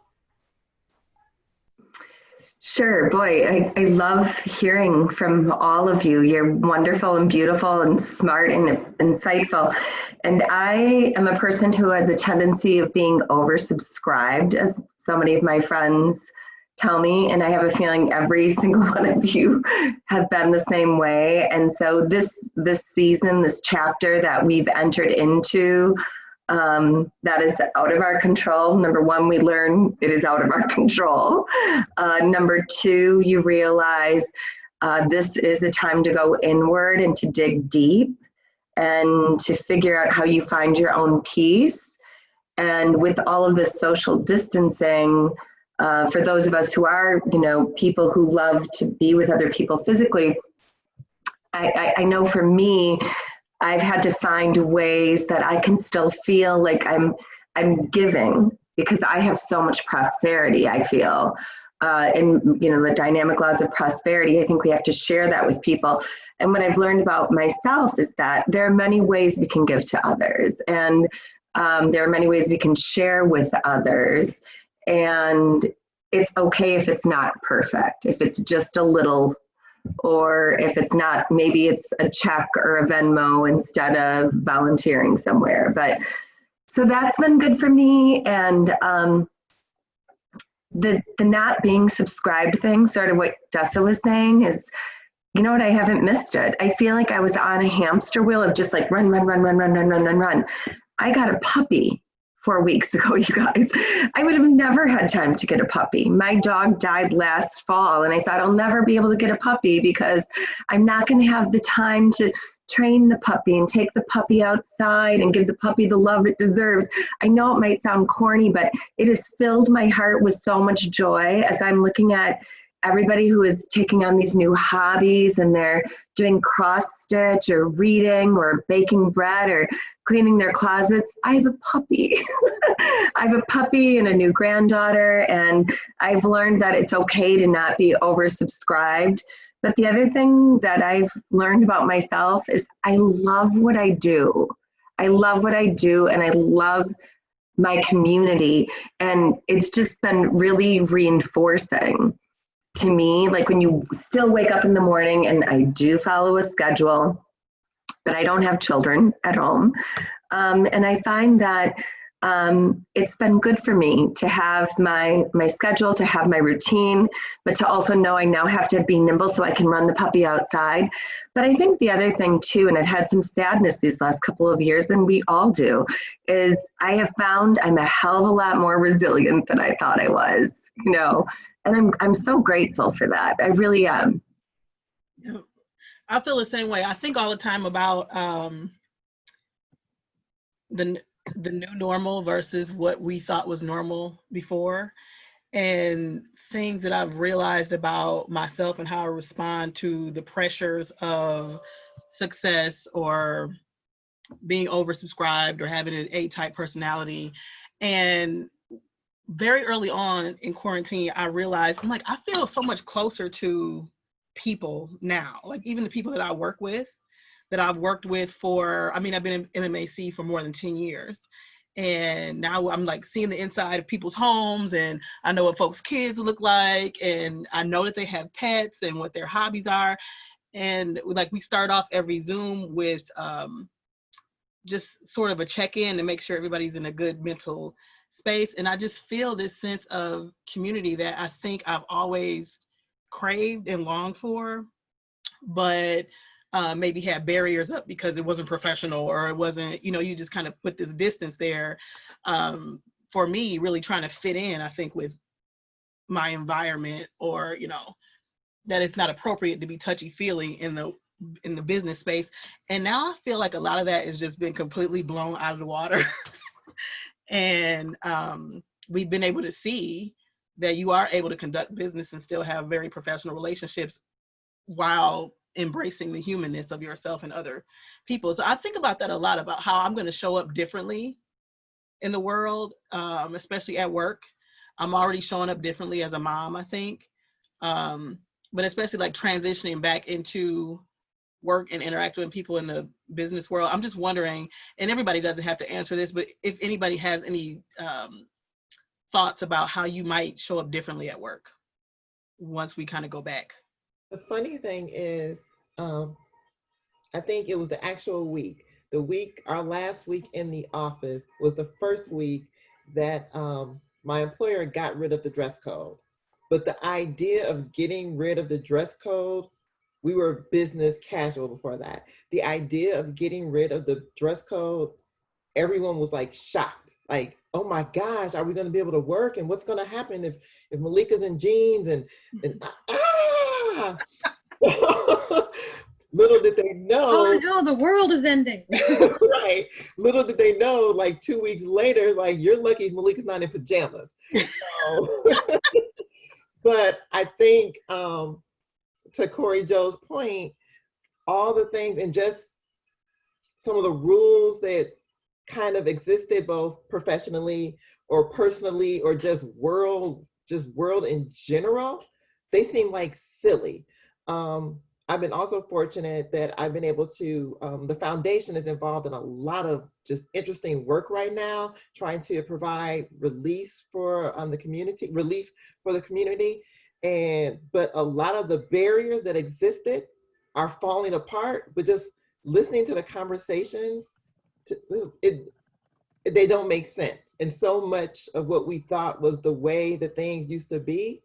Sure. Boy, I love hearing from all of you. You're wonderful and beautiful and smart and insightful. And I am a person who has a tendency of being oversubscribed, as so many of my friends tell me. And I have a feeling every single one of you have been the same way. And so this season, this chapter that we've entered into, that is out of our control. Number one, we learn it is out of our control. Number two, you realize this is a time to go inward and to dig deep and to figure out how you find your own peace. And with all of this social distancing, for those of us who are, people who love to be with other people physically, I know for me, I've had to find ways that I can still feel like I'm giving, because I have so much prosperity, I feel. And, the dynamic laws of prosperity, I think we have to share that with people. And what I've learned about myself is that there are many ways we can give to others. And there are many ways we can share with others. And it's okay if it's not perfect, if it's just a little, or if it's not, maybe it's a check or a Venmo instead of volunteering somewhere. But so that's been good for me. And the not being subscribed thing, sort of what Dessa was saying, is, you know what, I haven't missed it. I feel like I was on a hamster wheel of just like run. I got a puppy 4 weeks ago, you guys. I would have never had time to get a puppy. My dog died last fall, and I thought I'll never be able to get a puppy because I'm not going to have the time to train the puppy and take the puppy outside and give the puppy the love it deserves. I know it might sound corny, but it has filled my heart with so much joy as I'm looking at everybody who is taking on these new hobbies, and they're doing cross stitch or reading or baking bread or cleaning their closets. I have a puppy. I have a puppy and a new granddaughter, and I've learned that it's okay to not be oversubscribed. But the other thing that I've learned about myself is I love what I do. I love what I do, and I love my community. And it's just been really reinforcing to me, like when you still wake up in the morning, and I do follow a schedule, but I don't have children at home. And I find that it's been good for me to have my schedule, to have my routine, but to also know I now have to be nimble so I can run the puppy outside. But I think the other thing too, and I've had some sadness these last couple of years, and we all do, is I have found I'm a hell of a lot more resilient than I thought I was, you know, and I'm so grateful for that. I really am. Yeah. I feel the same way. I think all the time about the new normal versus what we thought was normal before, and things that I've realized about myself and how I respond to the pressures of success or being oversubscribed or having an A-type personality. And very early on in quarantine, I realized, I'm like, I feel so much closer to people now, like even the people that I work with, that I've worked with for, I mean, I've been in MMAC for more than 10 years. And now I'm like seeing the inside of people's homes, and I know what folks' kids look like, and I know that they have pets and what their hobbies are. And like we start off every Zoom with just sort of a check-in to make sure everybody's in a good mental space. And I just feel this sense of community that I think I've always craved and longed for, but maybe had barriers up because it wasn't professional, or it wasn't, you know, you just kind of put this distance there. For me, really trying to fit in, I think, with my environment, or, you know, that it's not appropriate to be touchy-feely in the business space. And now I feel like a lot of that has just been completely blown out of the water. And we've been able to see that you are able to conduct business and still have very professional relationships while embracing the humanness of yourself and other people. So I think about that a lot, about how I'm going to show up differently in the world, especially at work. I'm already showing up differently as a mom, I think. But especially like transitioning back into work and interacting with people in the business world. I'm just wondering, and everybody doesn't have to answer this, but if anybody has any thoughts about how you might show up differently at work once we kind of go back. The funny thing is, I think it was the actual week. Our last week in the office was the first week that my employer got rid of the dress code. But the idea of getting rid of the dress code, we were business casual before that. The idea of getting rid of the dress code, everyone was like shocked. Like, oh my gosh, are we going to be able to work? And what's going to happen if Milika's in jeans and Little did they know. Oh no, the world is ending. Right. Little did they know, like 2 weeks later, like, you're lucky if Malika's not in pajamas. So, but I think to Corey Joe's point, all the things and just some of the rules that kind of existed both professionally or personally or just world in general, they seem like silly. I've been also fortunate that I've been able to, the foundation is involved in a lot of just interesting work right now, trying to provide relief for the community. But a lot of the barriers that existed are falling apart, but just listening to the conversations, they don't make sense. And so much of what we thought was the way that things used to be,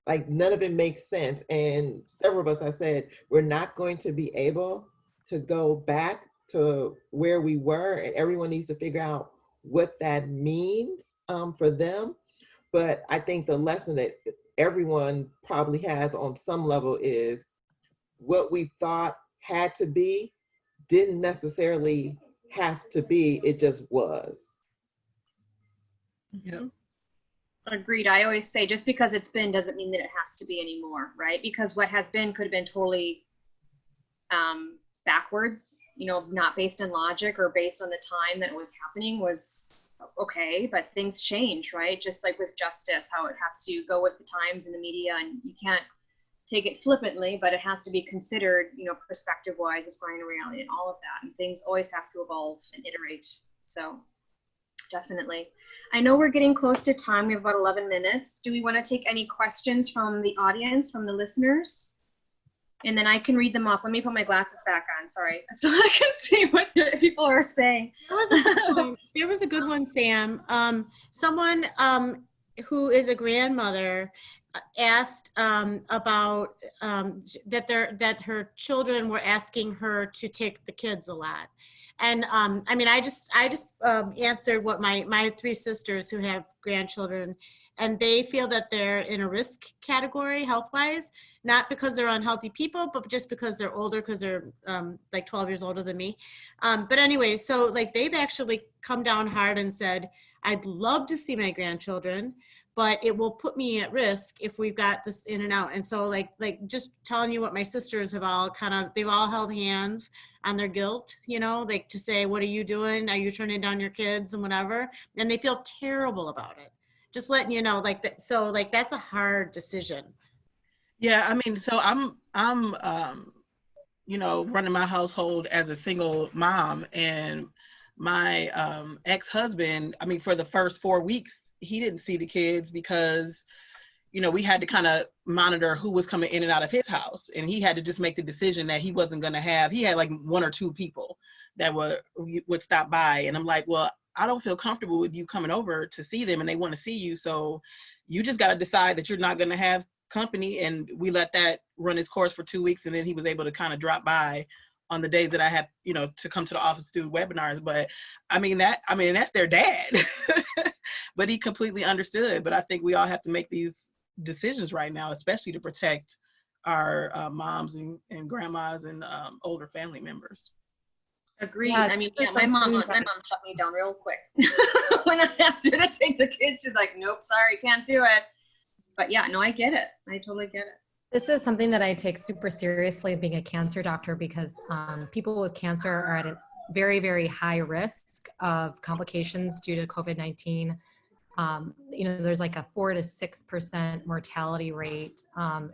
like none of it makes sense. And several of us, I said, we're not going to be able to go back to where we were, and everyone needs to figure out what that means for them. But I think the lesson that everyone probably has on some level is what we thought had to be didn't necessarily have to be, it just was. Yep. Agreed. I always say just because it's been doesn't mean that it has to be anymore, right? Because what has been could have been totally backwards, you know, not based on logic or based on the time that it was happening was okay, but things change, right? Just like with justice, how it has to go with the times and the media, and you can't take it flippantly, but it has to be considered, you know, perspective-wise, historian reality and all of that. And things always have to evolve and iterate. So definitely. I know we're getting close to time. We have about 11 minutes. Do we want to take any questions from the audience, from the listeners? And then I can read them off. Let me put my glasses back on, sorry, so I can see what people are saying. There was a good one, Sam. Someone who is a grandmother asked about that her children were asking her to take the kids a lot. And I mean, I just answered what my three sisters who have grandchildren, and they feel that they're in a risk category health-wise, not because they're unhealthy people, but just because they're older, because they're like 12 years older than me. But anyway, so like they've actually come down hard and said, I'd love to see my grandchildren, but it will put me at risk if we've got this in and out. And so like just telling you what my sisters have all they've all held hands on their guilt, you know, like to say, what are you doing? Are you turning down your kids and whatever? And they feel terrible about it. Just letting you know, like that. So like, that's a hard decision. Yeah. I mean, so I'm you know, running my household as a single mom, and my ex-husband, I mean, for the first 4 weeks, he didn't see the kids because, you know, we had to kind of monitor who was coming in and out of his house. And he had to just make the decision that he wasn't going to have, he had like 1 or 2 people that would stop by. And I'm like, well, I don't feel comfortable with you coming over to see them, and they want to see you. So you just got to decide that you're not going to have company. And we let that run its course for 2 weeks. And then he was able to kind of drop by on the days that I had, you know, to come to the office to do webinars. But I mean, that's their dad. But he completely understood. But I think we all have to make these decisions right now, especially to protect our moms and grandmas and older family members. Agreed. Yeah, I mean, yeah, my mom shut me down real quick. When I asked her to take the kids, she's like, nope, sorry, can't do it. But yeah, no, I get it. I totally get it. This is something that I take super seriously, being a cancer doctor, because people with cancer are at a very, very high risk of complications due to COVID-19. You know, there's like a 4 to 6% mortality rate,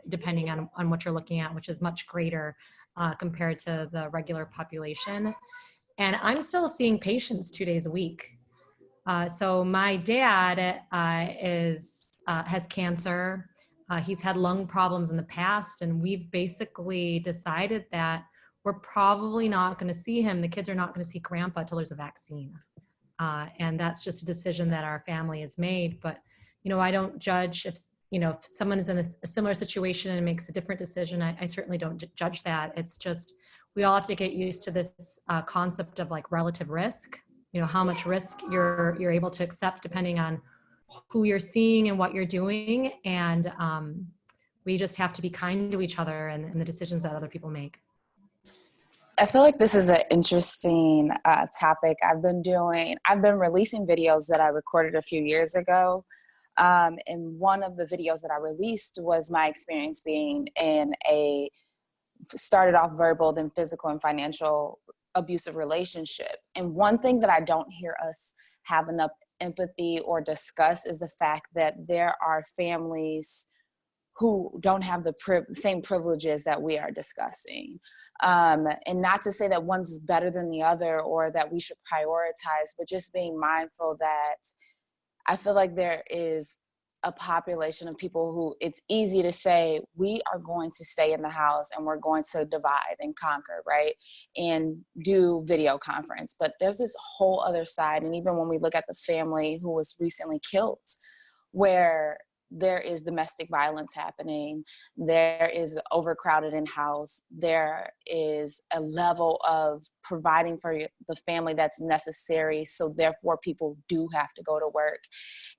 depending on what you're looking at, which is much greater compared to the regular population. And I'm still seeing patients 2 days a week. So my dad has cancer. He's had lung problems in the past, and we've basically decided that we're probably not going to see him. The kids are not going to see grandpa until there's a vaccine. And that's just a decision that our family has made. But, you know, I don't judge if someone is in a similar situation and makes a different decision. I certainly don't judge that. It's just, we all have to get used to this concept of like relative risk, you know, how much risk you're able to accept depending on who you're seeing and what you're doing. And we just have to be kind to each other and the decisions that other people make. I feel like this is an interesting topic. I've been releasing videos that I recorded a few years ago. And one of the videos that I released was my experience being in started off verbal, then physical and financial abusive relationship. And one thing that I don't hear us have enough empathy or discuss is the fact that there are families who don't have the same privileges that we are discussing. And not to say that one's better than the other or that we should prioritize, but just being mindful that I feel like there is a population of people who it's easy to say, we are going to stay in the house and we're going to divide and conquer, right? And do video conference. But there's this whole other side. And even when we look at the family who was recently killed, where there is domestic violence happening, there is overcrowded in house, there is a level of providing for the family that's necessary, so therefore people do have to go to work.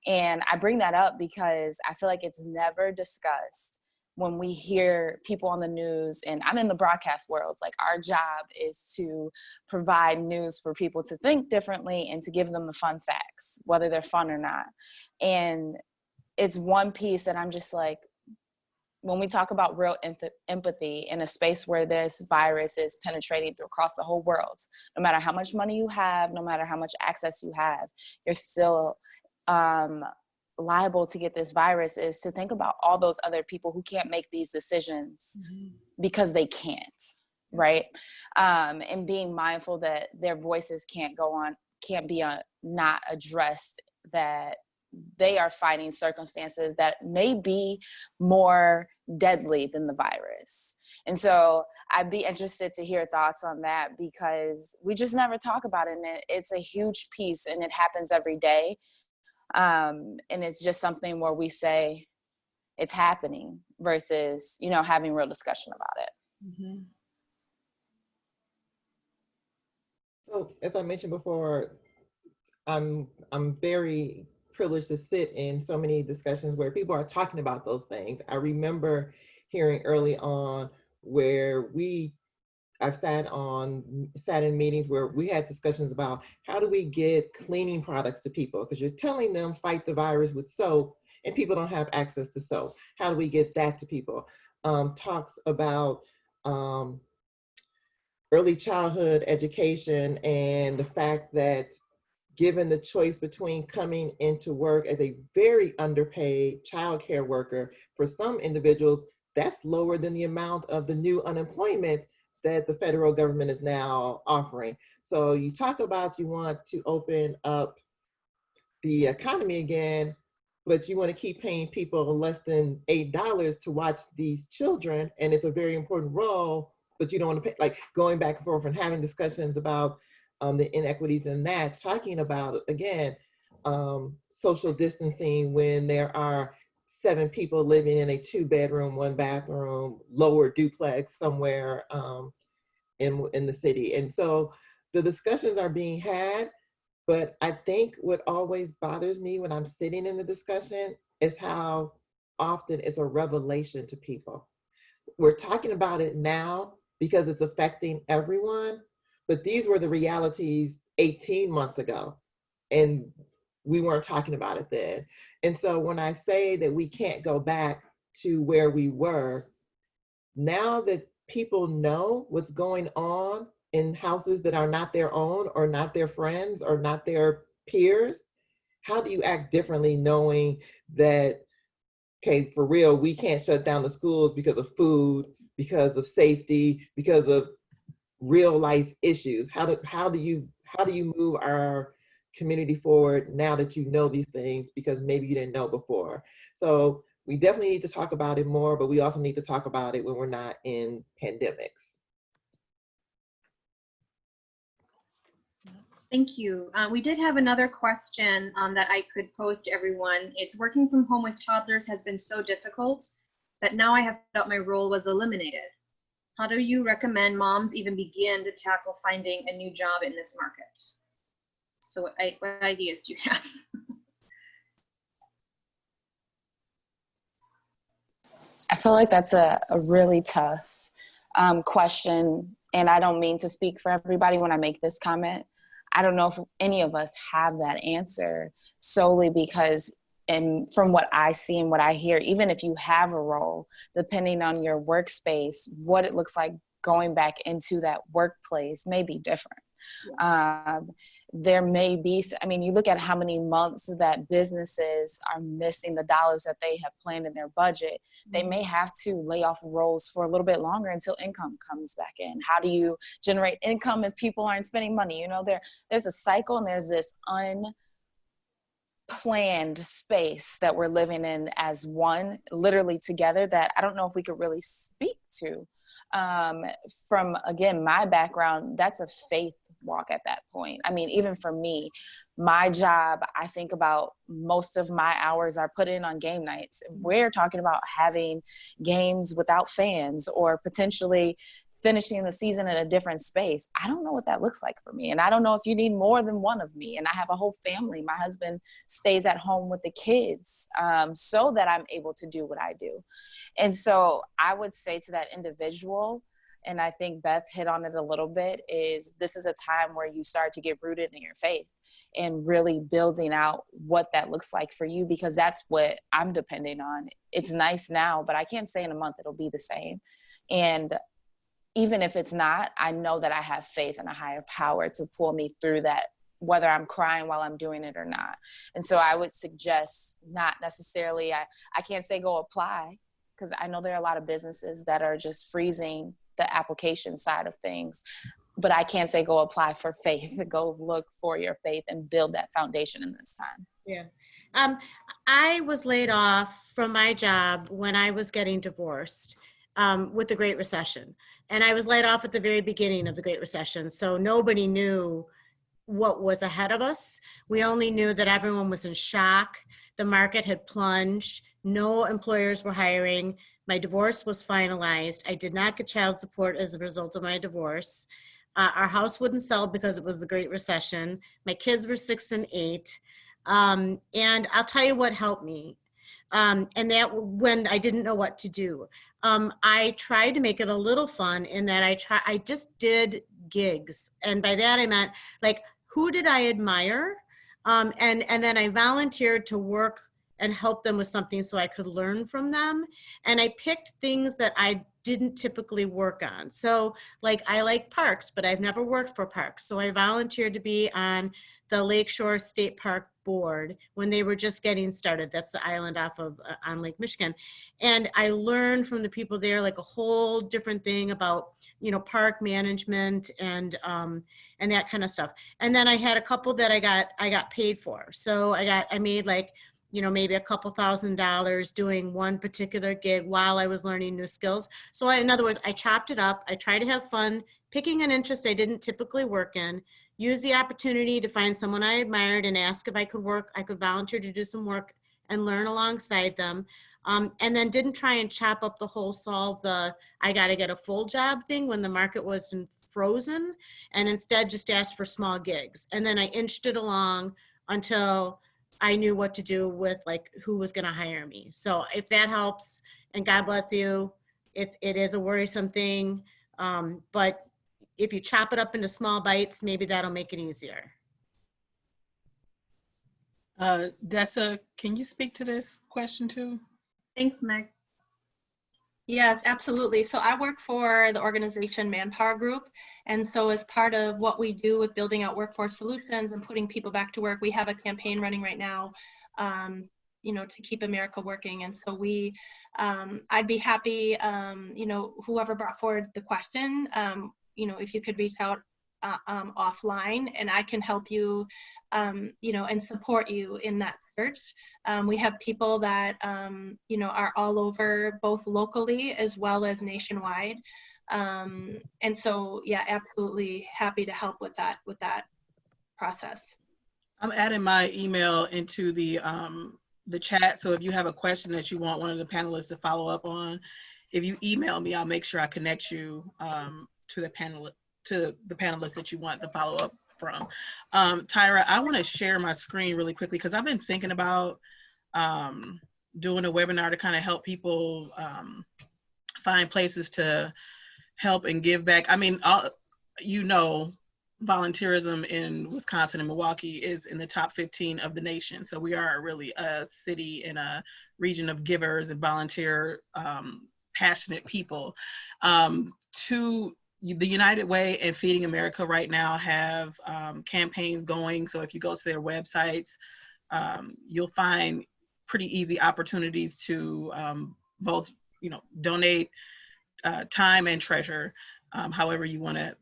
And I bring that up because I feel like it's never discussed when we hear people on the news, and I'm in the broadcast world, like our job is to provide news for people to think differently and to give them the fun facts, whether they're fun or not. And it's one piece that I'm just like, when we talk about real empathy in a space where this virus is penetrating across the whole world, no matter how much money you have, no matter how much access you have, you're still liable to get this virus, is to think about all those other people who can't make these decisions because they can't, right? And being mindful that their voices can't go can't be not addressed, that they are fighting circumstances that may be more deadly than the virus. And so I'd be interested to hear thoughts on that, because we just never talk about it. And it's a huge piece, and it happens every day. And it's just something where we say it's happening versus, having real discussion about it. Mm-hmm. So as I mentioned before, I'm very privileged to sit in so many discussions where people are talking about those things. I remember hearing early on where I've sat in meetings where we had discussions about how do we get cleaning products to people, because you're telling them fight the virus with soap and people don't have access to soap. How do we get that to people? Talks about early childhood education and the fact that given the choice between coming into work as a very underpaid childcare worker, for some individuals, that's lower than the amount of the new unemployment that the federal government is now offering. So you talk about you want to open up the economy again, but you want to keep paying people less than $8 to watch these children, and it's a very important role, but you don't want to pay, like going back and forth and having discussions about the inequities in that, talking about, again, social distancing when there are 7 people living in a 2-bedroom, 1-bathroom, lower duplex somewhere in the city. And so the discussions are being had, but I think what always bothers me when I'm sitting in the discussion is how often it's a revelation to people. We're talking about it now because it's affecting everyone, but these were the realities 18 months ago, and we weren't talking about it then. And so when I say that we can't go back to where we were, now that people know what's going on in houses that are not their own or not their friends or not their peers, how do you act differently knowing that, okay, for real, we can't shut down the schools because of food, because of safety, because of real life issues? How do you move our community forward now that you know these things, because maybe you didn't know before? So we definitely need to talk about it more, but we also need to talk about it when we're not in pandemics. Thank you. We did have another question that I could pose to everyone. It's working from home with toddlers has been so difficult that now I have felt my role was eliminated. How do you recommend moms even begin to tackle finding a new job in this market? So what ideas do you have? I feel like that's a really tough question. And I don't mean to speak for everybody when I make this comment. I don't know if any of us have that answer, solely because, and from what I see and what I hear, even if you have a role, depending on your workspace, what it looks like going back into that workplace may be different. Yeah. There may be, I mean, you look at how many months that businesses are missing the dollars that they have planned in their budget. They may have to lay off roles for a little bit longer until income comes back in. How do you generate income if people aren't spending money? You know, there's a cycle, and there's this unplanned space that we're living in as one, literally together, that I don't know if we could really speak to. From, again, my background, that's a faith walk at that point. I mean, even for me, my job, I think about most of my hours are put in on game nights. We're talking about having games without fans or potentially finishing the season in a different space. I don't know what that looks like for me. And I don't know if you need more than one of me. And I have a whole family. My husband stays at home with the kids so that I'm able to do what I do. And so I would say to that individual, and I think Beth hit on it a little bit, is this is a time where you start to get rooted in your faith and really building out what that looks like for you, because that's what I'm depending on. It's nice now, but I can't say in a month it'll be the same. And even if it's not, I know that I have faith in a higher power to pull me through that, whether I'm crying while I'm doing it or not. And so I would suggest not necessarily, I can't say go apply, because I know there are a lot of businesses that are just freezing the application side of things. but I can't say go apply for faith. Go look for your faith and build that foundation in this time. Yeah. I was laid off from my job when I was getting divorced with the Great Recession. And I was laid off at the very beginning of the Great Recession. So nobody knew what was ahead of us. We only knew that everyone was in shock. The market had plunged. No employers were hiring. My divorce was finalized. I did not get child support as a result of my divorce. Our house wouldn't sell because it was the Great Recession. My kids were 6 and 8. And I'll tell you what helped me. And that when I didn't know what to do, I tried to make it a little fun in that I just did gigs. And by that I meant like, who did I admire? And then I volunteered to work and help them with something so I could learn from them. And I picked things that I didn't typically work on. So like, I like parks, but I've never worked for parks. So I volunteered to be on the Lakeshore State Park board when they were just getting started. That's the island off of on Lake Michigan. And I learned from the people there like a whole different thing about, you know, park management and that kind of stuff. And then I had a couple that I got paid for. So I made like, you know, maybe a couple $1,000s doing one particular gig while I was learning new skills. So in other words, I chopped it up. I tried to have fun, picking an interest I didn't typically work in, use the opportunity to find someone I admired and ask if I could work. I could volunteer to do some work and learn alongside them. And then didn't try and chop up the whole solve the, I got to get a full job thing when the market was frozen, and instead just asked for small gigs. And then I inched it along until I knew what to do with like who was going to hire me. So if that helps, and God bless you, it is a worrisome thing. But if you chop it up into small bites, maybe that'll make it easier. Dessa, can you speak to this question too? Thanks, Meg. Yes, absolutely. So I work for the organization ManpowerGroup. And so as part of what we do with building out workforce solutions and putting people back to work, we have a campaign running right now, you know, to keep America working. And so we, I'd be happy, you know, whoever brought forward the question, you know, if you could reach out offline, and I can help you, you know, and support you in that search. We have people that, you know, are all over, both locally as well as nationwide. And so, yeah, absolutely happy to help with that process. I'm adding my email into the chat. So if you have a question that you want one of the panelists to follow up on, if you email me, I'll make sure I connect you to the panelists that you want the follow up from. Tyra, I want to share my screen really quickly because I've been thinking about doing a webinar to kind of help people find places to help and give back. I mean, you know, volunteerism in Wisconsin and Milwaukee is in the top 15 of the nation. So we are really a city and a region of givers and volunteer passionate people. The United Way and Feeding America right now have campaigns going. So if you go to their websites, you'll find pretty easy opportunities to both, you know, donate time and treasure, however you want to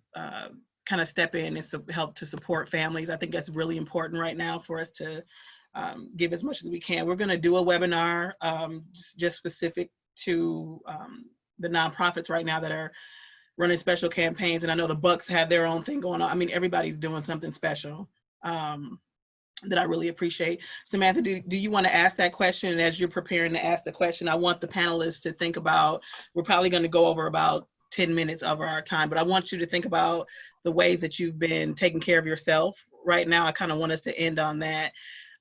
kind of step in and help to support families. I think that's really important right now for us to give as much as we can. We're going to do a webinar just specific to the nonprofits right now that are running special campaigns. And I know the Bucks have their own thing going on. I mean, everybody's doing something special that I really appreciate. Samantha, do you want to ask that question? And as you're preparing to ask the question, I want the panelists to think about, we're probably going to go over about 10 minutes of our time, but I want you to think about the ways that you've been taking care of yourself right now. I kind of want us to end on that.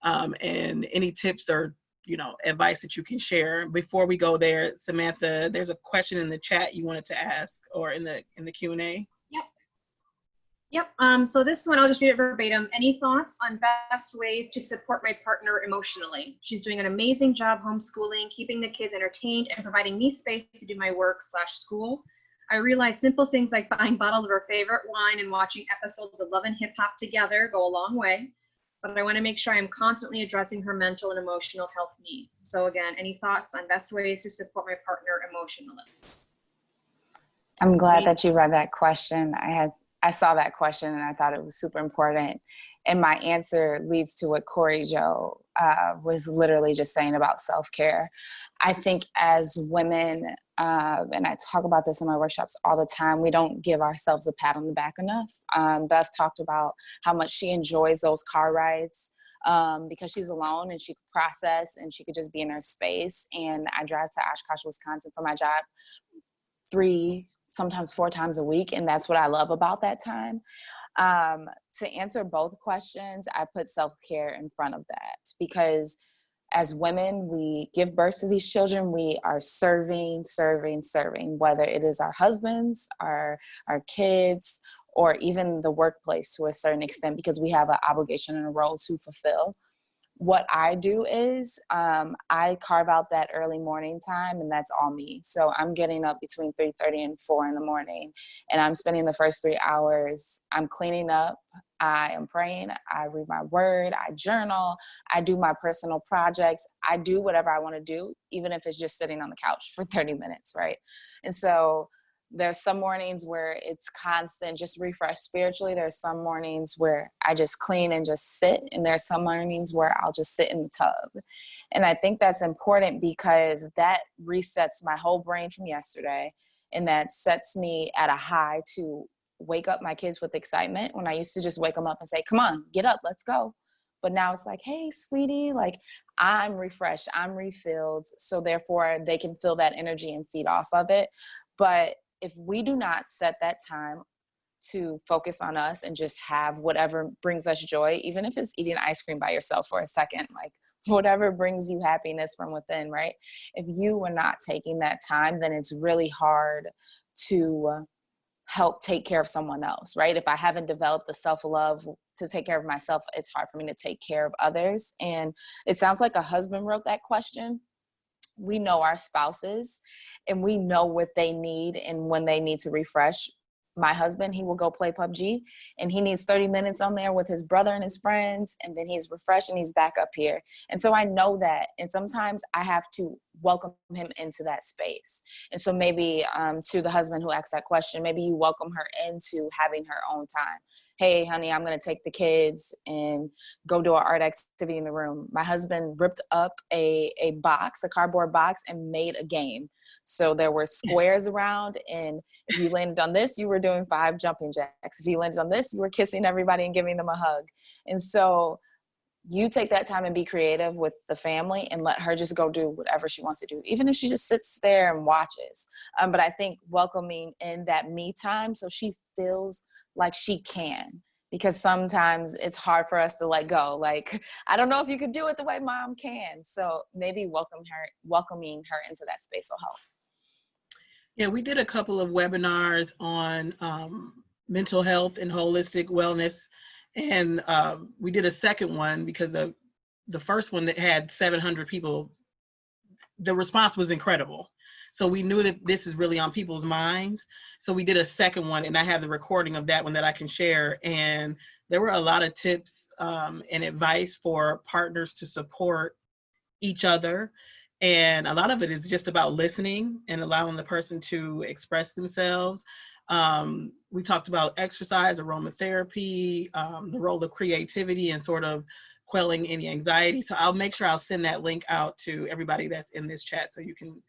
And any tips or, you know, advice that you can share. Before we go there, Samantha, there's a question in the chat you wanted to ask, or in the Q&A. Yep. So this one, I'll just read it verbatim. Any thoughts on best ways to support my partner emotionally? She's doing an amazing job homeschooling, keeping the kids entertained, and providing me space to do my work/school. I realize simple things like buying bottles of her favorite wine and watching episodes of Love and Hip Hop together go a long way. But I want to make sure I'm constantly addressing her mental and emotional health needs. So again, any thoughts on best ways to support my partner emotionally? I'm glad that you read that question. I had I saw that question and I thought it was super important. And my answer leads to what Corey Joe was literally just saying about self-care. I think as women, and I talk about this in my workshops all the time, we don't give ourselves a pat on the back enough. Beth talked about how much she enjoys those car rides because she's alone and she could process and she could just be in her space. And I drive to Oshkosh, Wisconsin for my job 3, sometimes 4 times a week. And that's what I love about that time. To answer both questions, I put self-care in front of that because as women, we give birth to these children, we are serving, whether it is our husbands, our kids, or even the workplace to a certain extent, because we have an obligation and a role to fulfill. What I do is I carve out that early morning time, and that's all me. So I'm getting up between 3:30 and 4 in the morning, and I'm spending the first 3 hours, I'm cleaning up, I am praying, I read my word, I journal, I do my personal projects, I do whatever I want to do, even if it's just sitting on the couch for 30 minutes, right? And so there's some mornings where it's constant, just refresh spiritually. There's some mornings where I just clean and just sit. And there's some mornings where I'll just sit in the tub. And I think that's important because that resets my whole brain from yesterday. And that sets me at a high to wake up my kids with excitement when I used to just wake them up and say, come on, get up, let's go. But now it's like, hey, sweetie, like I'm refreshed, I'm refilled. So therefore they can feel that energy and feed off of it. But if we do not set that time to focus on us and just have whatever brings us joy, even if it's eating ice cream by yourself for a second, like whatever brings you happiness from within, right? If you are not taking that time, then it's really hard to help take care of someone else, right? If I haven't developed the self-love to take care of myself, it's hard for me to take care of others. And it sounds like a husband wrote that question. We know our spouses and we know what they need and when they need to refresh. My husband, he will go play PUBG and he needs 30 minutes on there with his brother and his friends, and then he's refreshed and he's back up here. And so I know that, and sometimes I have to welcome him into that space. And so maybe to the husband who asked that question, maybe you welcome her into having her own time. Hey, honey, I'm going to take the kids and go do an art activity in the room. My husband ripped up a cardboard box, and made a game. So there were squares around, and if you landed on this, you were doing 5 jumping jacks. If you landed on this, you were kissing everybody and giving them a hug. And so you take that time and be creative with the family and let her just go do whatever she wants to do, even if she just sits there and watches. But I think welcoming in that me time so she feels like she can, because sometimes it's hard for us to let go. Like, I don't know if you could do it the way mom can. So maybe welcoming her into that space will help. Yeah, we did a couple of webinars on mental health and holistic wellness. And we did a second one because the first one that had 700 people, the response was incredible. So we knew that this is really on people's minds. So we did a second one, and I have the recording of that one that I can share. And there were a lot of tips and advice for partners to support each other. And a lot of it is just about listening and allowing the person to express themselves. We talked about exercise, aromatherapy, the role of creativity and sort of quelling any anxiety. So I'll make sure I'll send that link out to everybody that's in this chat so you can,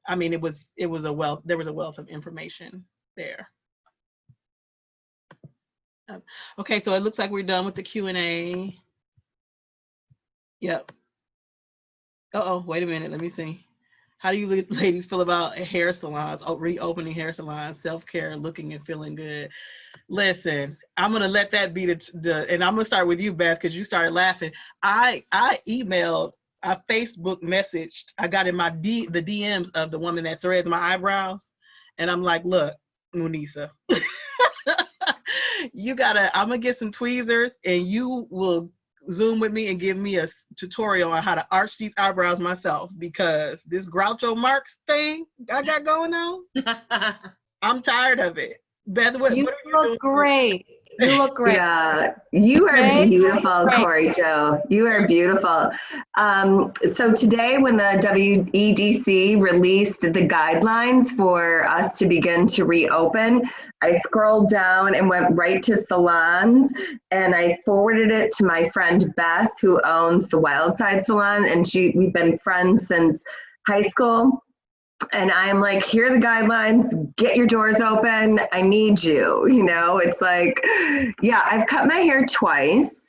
I mean, there was a wealth of information there. Okay, so it looks like we're done with the Q&A. Yep. Uh-oh, wait a minute, let me see. How do you ladies feel about hair salons, reopening hair salons, self-care, looking and feeling good? Listen, I'm gonna let that be and I'm gonna start with you, Beth, because you started laughing. I emailed, I Facebook messaged, I got in the DMs of the woman that threads my eyebrows, and I'm like, look, Munisa, I'm gonna get some tweezers and you will Zoom with me and give me a tutorial on how to arch these eyebrows myself, because this Groucho Marx thing I got going on, I'm tired of it. Beth, what You are you look doing? great. You look great. Yeah, you are Great. beautiful, Great. Corey Jo. You are beautiful. So today when the WEDC released the guidelines for us to begin to reopen, I scrolled down and went right to salons, and I forwarded it to my friend Beth, who owns the Wildside Salon, and we've been friends since high school. And I'm like, here are the guidelines, get your doors open, I need you, it's like, yeah, I've cut my hair twice.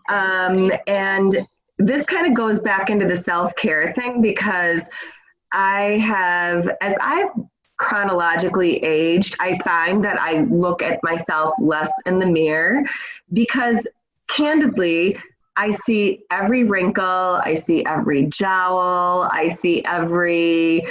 And this kind of goes back into the self-care thing, because as I've chronologically aged, I find that I look at myself less in the mirror, because candidly, I see every wrinkle, I see every jowl, I see every,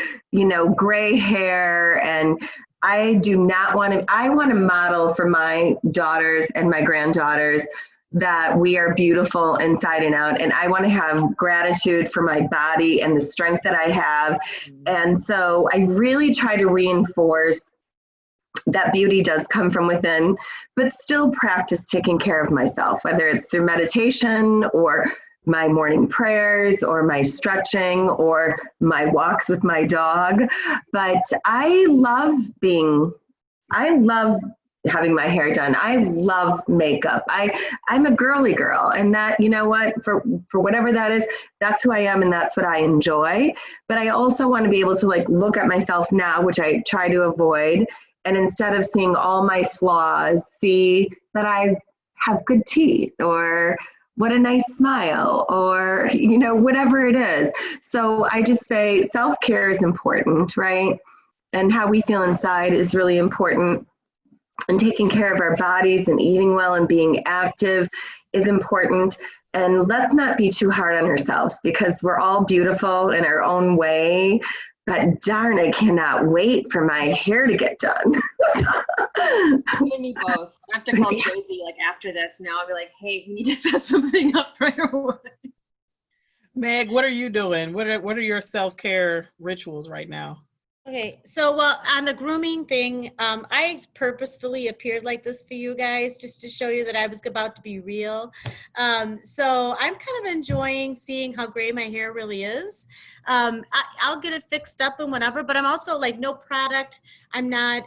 gray hair, and I want to model for my daughters and my granddaughters that we are beautiful inside and out, and I want to have gratitude for my body and the strength that I have. And so I really try to reinforce that beauty does come from within, but still practice taking care of myself, whether it's through meditation or my morning prayers or my stretching or my walks with my dog. But I love having my hair done. I love makeup. I'm a girly girl, and that, for whatever that is, that's who I am and that's what I enjoy. But I also want to be able to look at myself now, which I try to avoid, and instead of seeing all my flaws, see that I have good teeth, or what a nice smile, or, whatever it is. So I just say self-care is important, right? And how we feel inside is really important. And taking care of our bodies and eating well and being active is important. And let's not be too hard on ourselves, because we're all beautiful in our own way. But darn, I cannot wait for my hair to get done. You and me both. I have to call Josie after this now. I'll be like, hey, we need to set something up right away. Meg, what are you doing? What are your self-care rituals right now? Okay, so on the grooming thing, I purposefully appeared like this for you guys just to show you that I was about to be real. So I'm kind of enjoying seeing how gray my hair really is. I'll get it fixed up and whatever, but I'm also no product. I'm not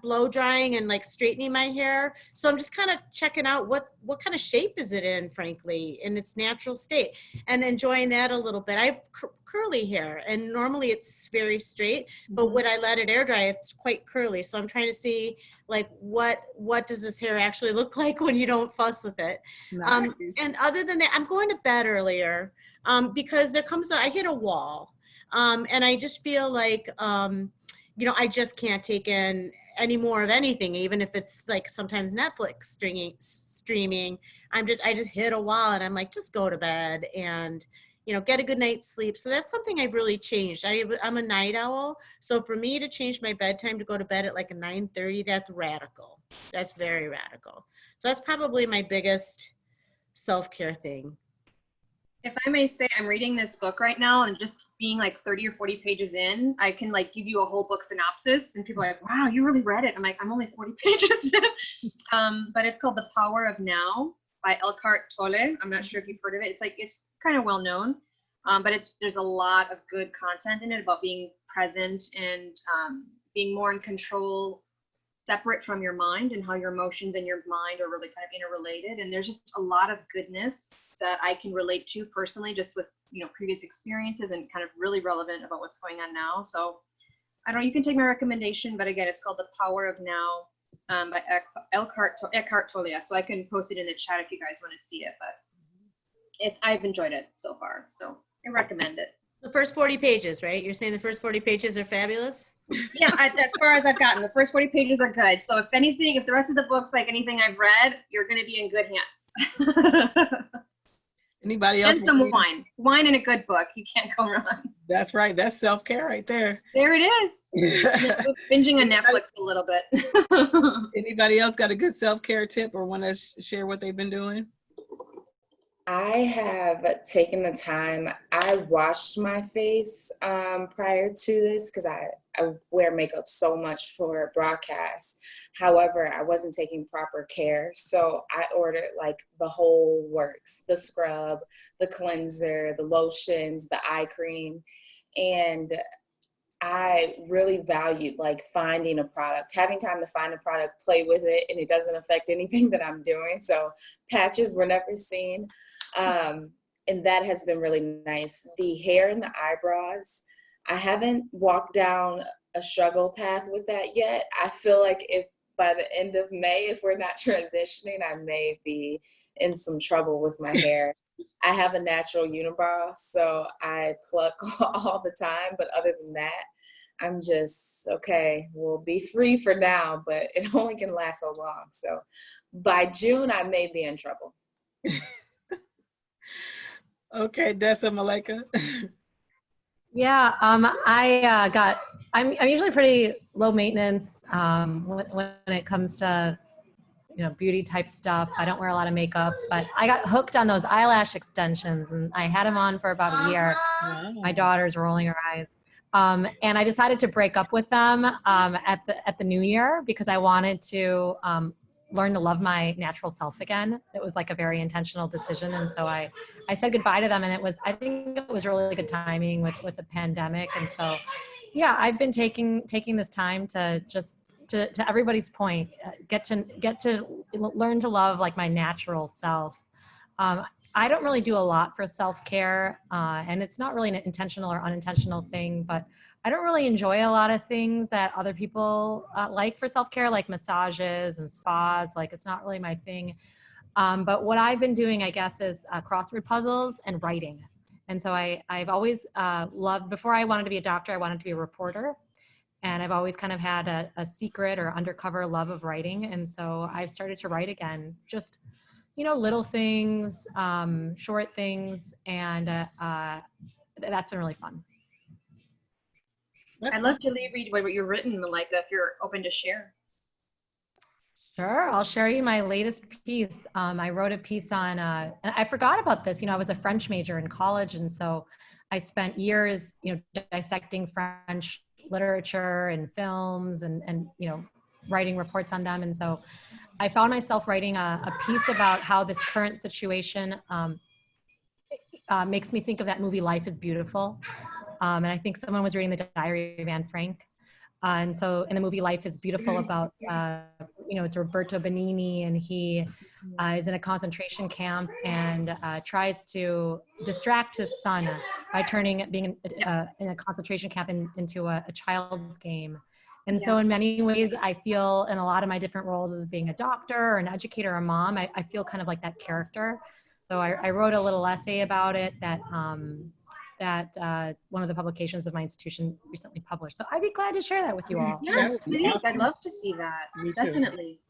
blow drying and straightening my hair. So I'm just kind of checking out what kind of shape is it in, frankly, in its natural state, and enjoying that a little bit. I have curly hair, and normally it's very straight, but when I let it air dry, it's quite curly. So I'm trying to see what does this hair actually look like when you don't fuss with it. Nice. And other than that, I'm going to bed earlier because I hit a wall, and I just feel like I just can't take in any more of anything, even if it's sometimes Netflix streaming. I just hit a wall, and I'm like, just go to bed and get a good night's sleep. So that's something I've really changed. I'm a night owl. So for me to change my bedtime to go to bed at 9:30, that's radical. That's very radical. So that's probably my biggest self-care thing. If I may say, I'm reading this book right now, and just being 30 or 40 pages in, I can give you a whole book synopsis, and people are like, wow, you really read it. I'm like, I'm only 40 pages in. But it's called The Power of Now by Eckhart Tolle. I'm not sure if you've heard of it. It's kind of well known, but there's a lot of good content in it about being present and being more in control, separate from your mind, and how your emotions and your mind are really kind of interrelated. And there's just a lot of goodness that I can relate to personally, just with previous experiences, and kind of really relevant about what's going on now. So I don't know, you can take my recommendation, but again, it's called The Power of Now by Eckhart Tolle. So I can post it in the chat if you guys want to see it, but I've enjoyed it so far, so I recommend it. The first 40 pages, right? You're saying the first 40 pages are fabulous? Yeah, as far as I've gotten, the first 40 pages are good. So if the rest of the book's like anything I've read, you're going to be in good hands. Anybody else? And some wine and a good book. You can't go wrong. That's right. That's self-care right there. There it is. Binging on Netflix a little bit. Anybody else got a good self-care tip or want to share what they've been doing? I have taken the time. I washed my face prior to this because I I wear makeup so much for broadcast. However, I wasn't taking proper care. So I ordered like the whole works, the scrub, the cleanser, the lotions, the eye cream. And I really valued like finding a product, having time to find a product, play with it, and it doesn't affect anything that I'm doing. So patches were never seen. And that has been really nice. The hair and the eyebrows, I haven't walked down a struggle path with that yet. I feel like if by the end of May, if we're not transitioning, I may be in some trouble with my hair. I have a natural unibrow, so I pluck all the time. But other than that, I'm just, okay, we'll be free for now, but it only can last so long. So by June, I may be in trouble. Okay, Dessa, Milika. Yeah, I'm usually pretty low maintenance when it comes to, beauty type stuff. I don't wear a lot of makeup, but I got hooked on those eyelash extensions, and I had them on for about a year. Wow. My daughter's rolling her eyes. And I decided to break up with them at the new year because I wanted to learn to love my natural self again. It was like a very intentional decision. And so I said goodbye to them, and I think it was really good timing with the pandemic. And so, yeah, I've been taking this time to just, to everybody's point, get to learn to love like my natural self. I don't really do a lot for self-care, and it's not really an intentional or unintentional thing, but I don't really enjoy a lot of things that other people like for self-care, like massages and spas. Like, it's not really my thing. But what I've been doing, I guess, is crossword puzzles and writing. And so I've always loved, before I wanted to be a doctor, I wanted to be a reporter. And I've always kind of had a secret or undercover love of writing. And so I've started to write again, just little things, short things, and that's been really fun. I'd love to read what you've written, Milika, if you're open to share. Sure, I'll share you my latest piece. I wrote a piece on, and I forgot about this, I was a French major in college, and so I spent years, dissecting French literature and films and writing reports on them. And so I found myself writing a piece about how this current situation makes me think of that movie, Life is Beautiful. And I think someone was reading the Diary of Anne Frank. And so in the movie Life is Beautiful, about, it's Roberto Benigni, and he is in a concentration camp and tries to distract his son by being in a concentration camp into a child's game. And so in many ways, I feel in a lot of my different roles as being a doctor or an educator or a mom, I feel kind of like that character. So I wrote a little essay about it that one of the publications of my institution recently published. So I'd be glad to share that with you all. Yes, please. Awesome. I'd love to see that. Me too. Definitely.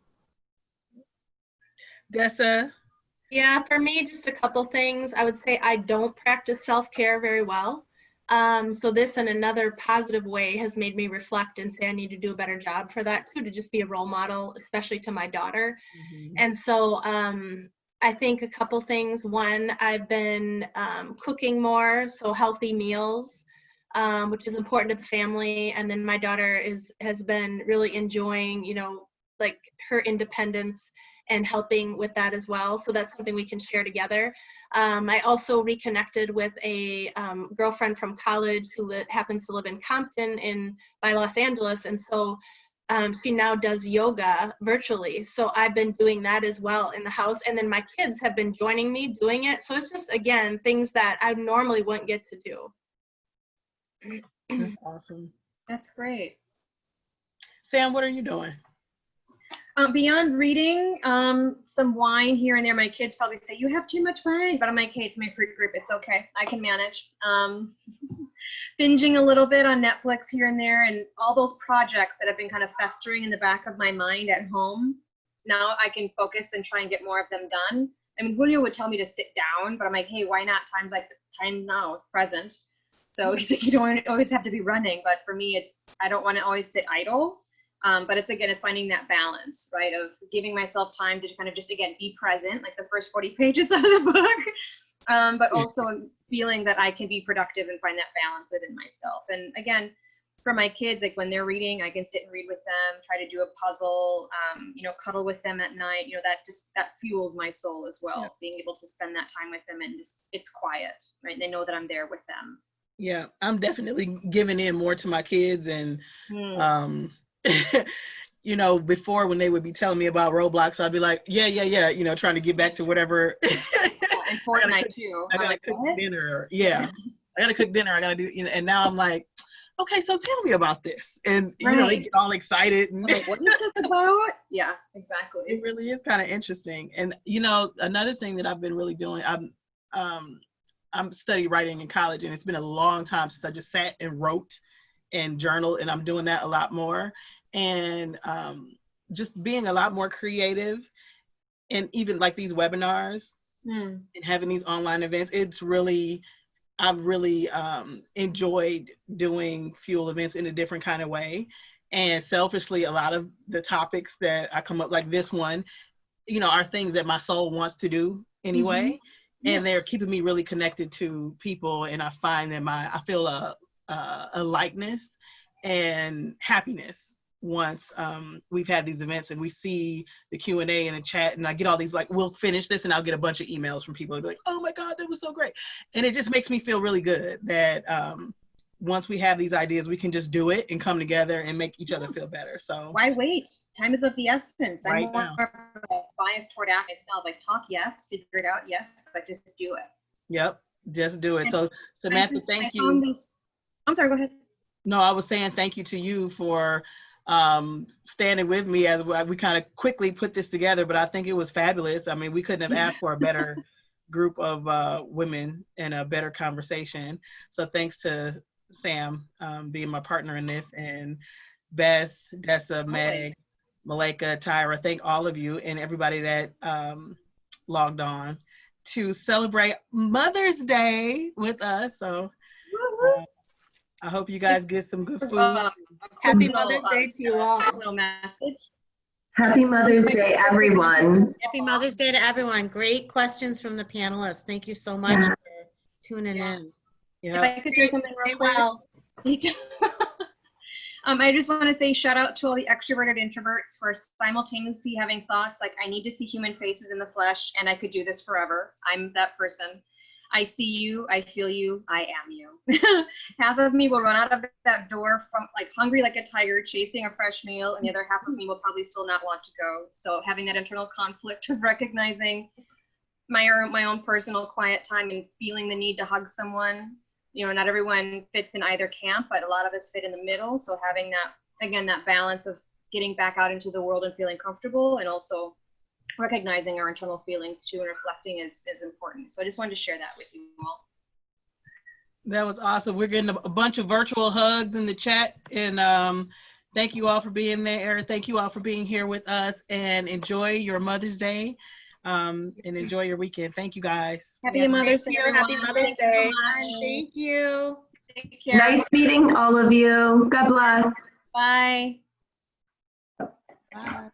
Dessa? Yeah, for me, just a couple things. I would say I don't practice self-care very well. So this, in another positive way, has made me reflect and say I need to do a better job for that too, to just be a role model, especially to my daughter. Mm-hmm. And so I think a couple things. One, I've been cooking more, so healthy meals, which is important to the family. And then my daughter has been really enjoying, like her independence and helping with that as well. So that's something we can share together. I also reconnected with a girlfriend from college who happens to live in Compton by Los Angeles. And so she now does yoga virtually. So I've been doing that as well in the house. And then my kids have been joining me doing it. So it's just, again, things that I normally wouldn't get to do. That's awesome. That's great. Sam, what are you doing? Beyond reading, some wine here and there. My kids probably say, you have too much wine, but I'm like, hey, it's my fruit group. It's okay. I can manage. Binging a little bit on Netflix here and there, and all those projects that have been kind of festering in the back of my mind at home. Now I can focus and try and get more of them done. I mean, Julio would tell me to sit down, but I'm like, hey, why not? Time now, present. So he's like, you don't always have to be running. But for me, I don't want to always sit idle. But it's finding that balance, right, of giving myself time to kind of just, again, be present, like the first 40 pages of the book, but also feeling that I can be productive and find that balance within myself. And again, for my kids, like when they're reading, I can sit and read with them, try to do a puzzle, you know, cuddle with them at night. You know, that fuels my soul as well. Yeah. Being able to spend that time with them, and it's quiet, right? They know that I'm there with them. Yeah, I'm definitely giving in more to my kids, and you know, before when they would be telling me about Roblox, I'd be like, yeah, you know, trying to get back to whatever. And Fortnite too. I gotta cook dinner. Yeah, I gotta cook dinner. I gotta do, you know, and now I'm like, okay, so tell me about this, and you know, they get all excited. And like, what is this about? Yeah, exactly. It really is kind of interesting. And you know, another thing that I've been really doing, I'm studying writing in college, and it's been a long time since I just sat and wrote and journaled, and I'm doing that a lot more. And just being a lot more creative, and even like these webinars and having these online events, I've really enjoyed doing Fuel events in a different kind of way. And selfishly, a lot of the topics that I come up, like this one, you know, are things that my soul wants to do anyway. And they're keeping me really connected to people. And I find that I feel a likeness and happiness once we've had these events and we see the Q&A and the chat, and I get all these, like, we'll finish this, and I'll get a bunch of emails from people and be like, oh my God, that was so great. And it just makes me feel really good that once we have these ideas, we can just do it and come together and make each other feel better. So why wait? Time is of the essence. Right I'm more biased toward acting myself. Like, talk, yes, figure it out, yes, but just do it. Yep, just do it. And so Samantha, thank you. I'm sorry, go ahead. No, I was saying thank you to you for standing with me as we kind of quickly put this together, but I think it was fabulous. I mean, we couldn't have asked for a better group of women and a better conversation. So thanks to Sam being my partner in this, and Beth, Dessa, Meg, Milika, Tyra. Thank all of you and everybody that logged on to celebrate Mother's Day with us. So I hope you guys get some good food. Happy Mother's Day to you all. Little message. Happy Mother's Day, everyone. Happy Mother's Day to everyone. Great questions from the panelists. Thank you so much for tuning in. Yeah. If I could say something real quick. I just want to say shout out to all the extroverted introverts for simultaneously having thoughts like, I need to see human faces in the flesh, and I could do this forever. I'm that person. I see you, I feel you, I am you. Half of me will run out of that door from like hungry like a tiger chasing a fresh meal, and the other half of me will probably still not want to go. So having that internal conflict of recognizing my own personal quiet time and feeling the need to hug someone. You know, not everyone fits in either camp, but a lot of us fit in the middle. So having that, again, that balance of getting back out into the world and feeling comfortable, and also recognizing our internal feelings too and reflecting is important. So I just wanted to share that with you all. That was awesome. We're getting a bunch of virtual hugs in the chat, and thank you all for being there. Thank you all for being here with us, and enjoy your Mother's Day and enjoy your weekend. Thank you guys. Happy Mother's Day. Happy Mother's Day. Thank you. Take care. Nice meeting all of you. God bless. Bye. Bye.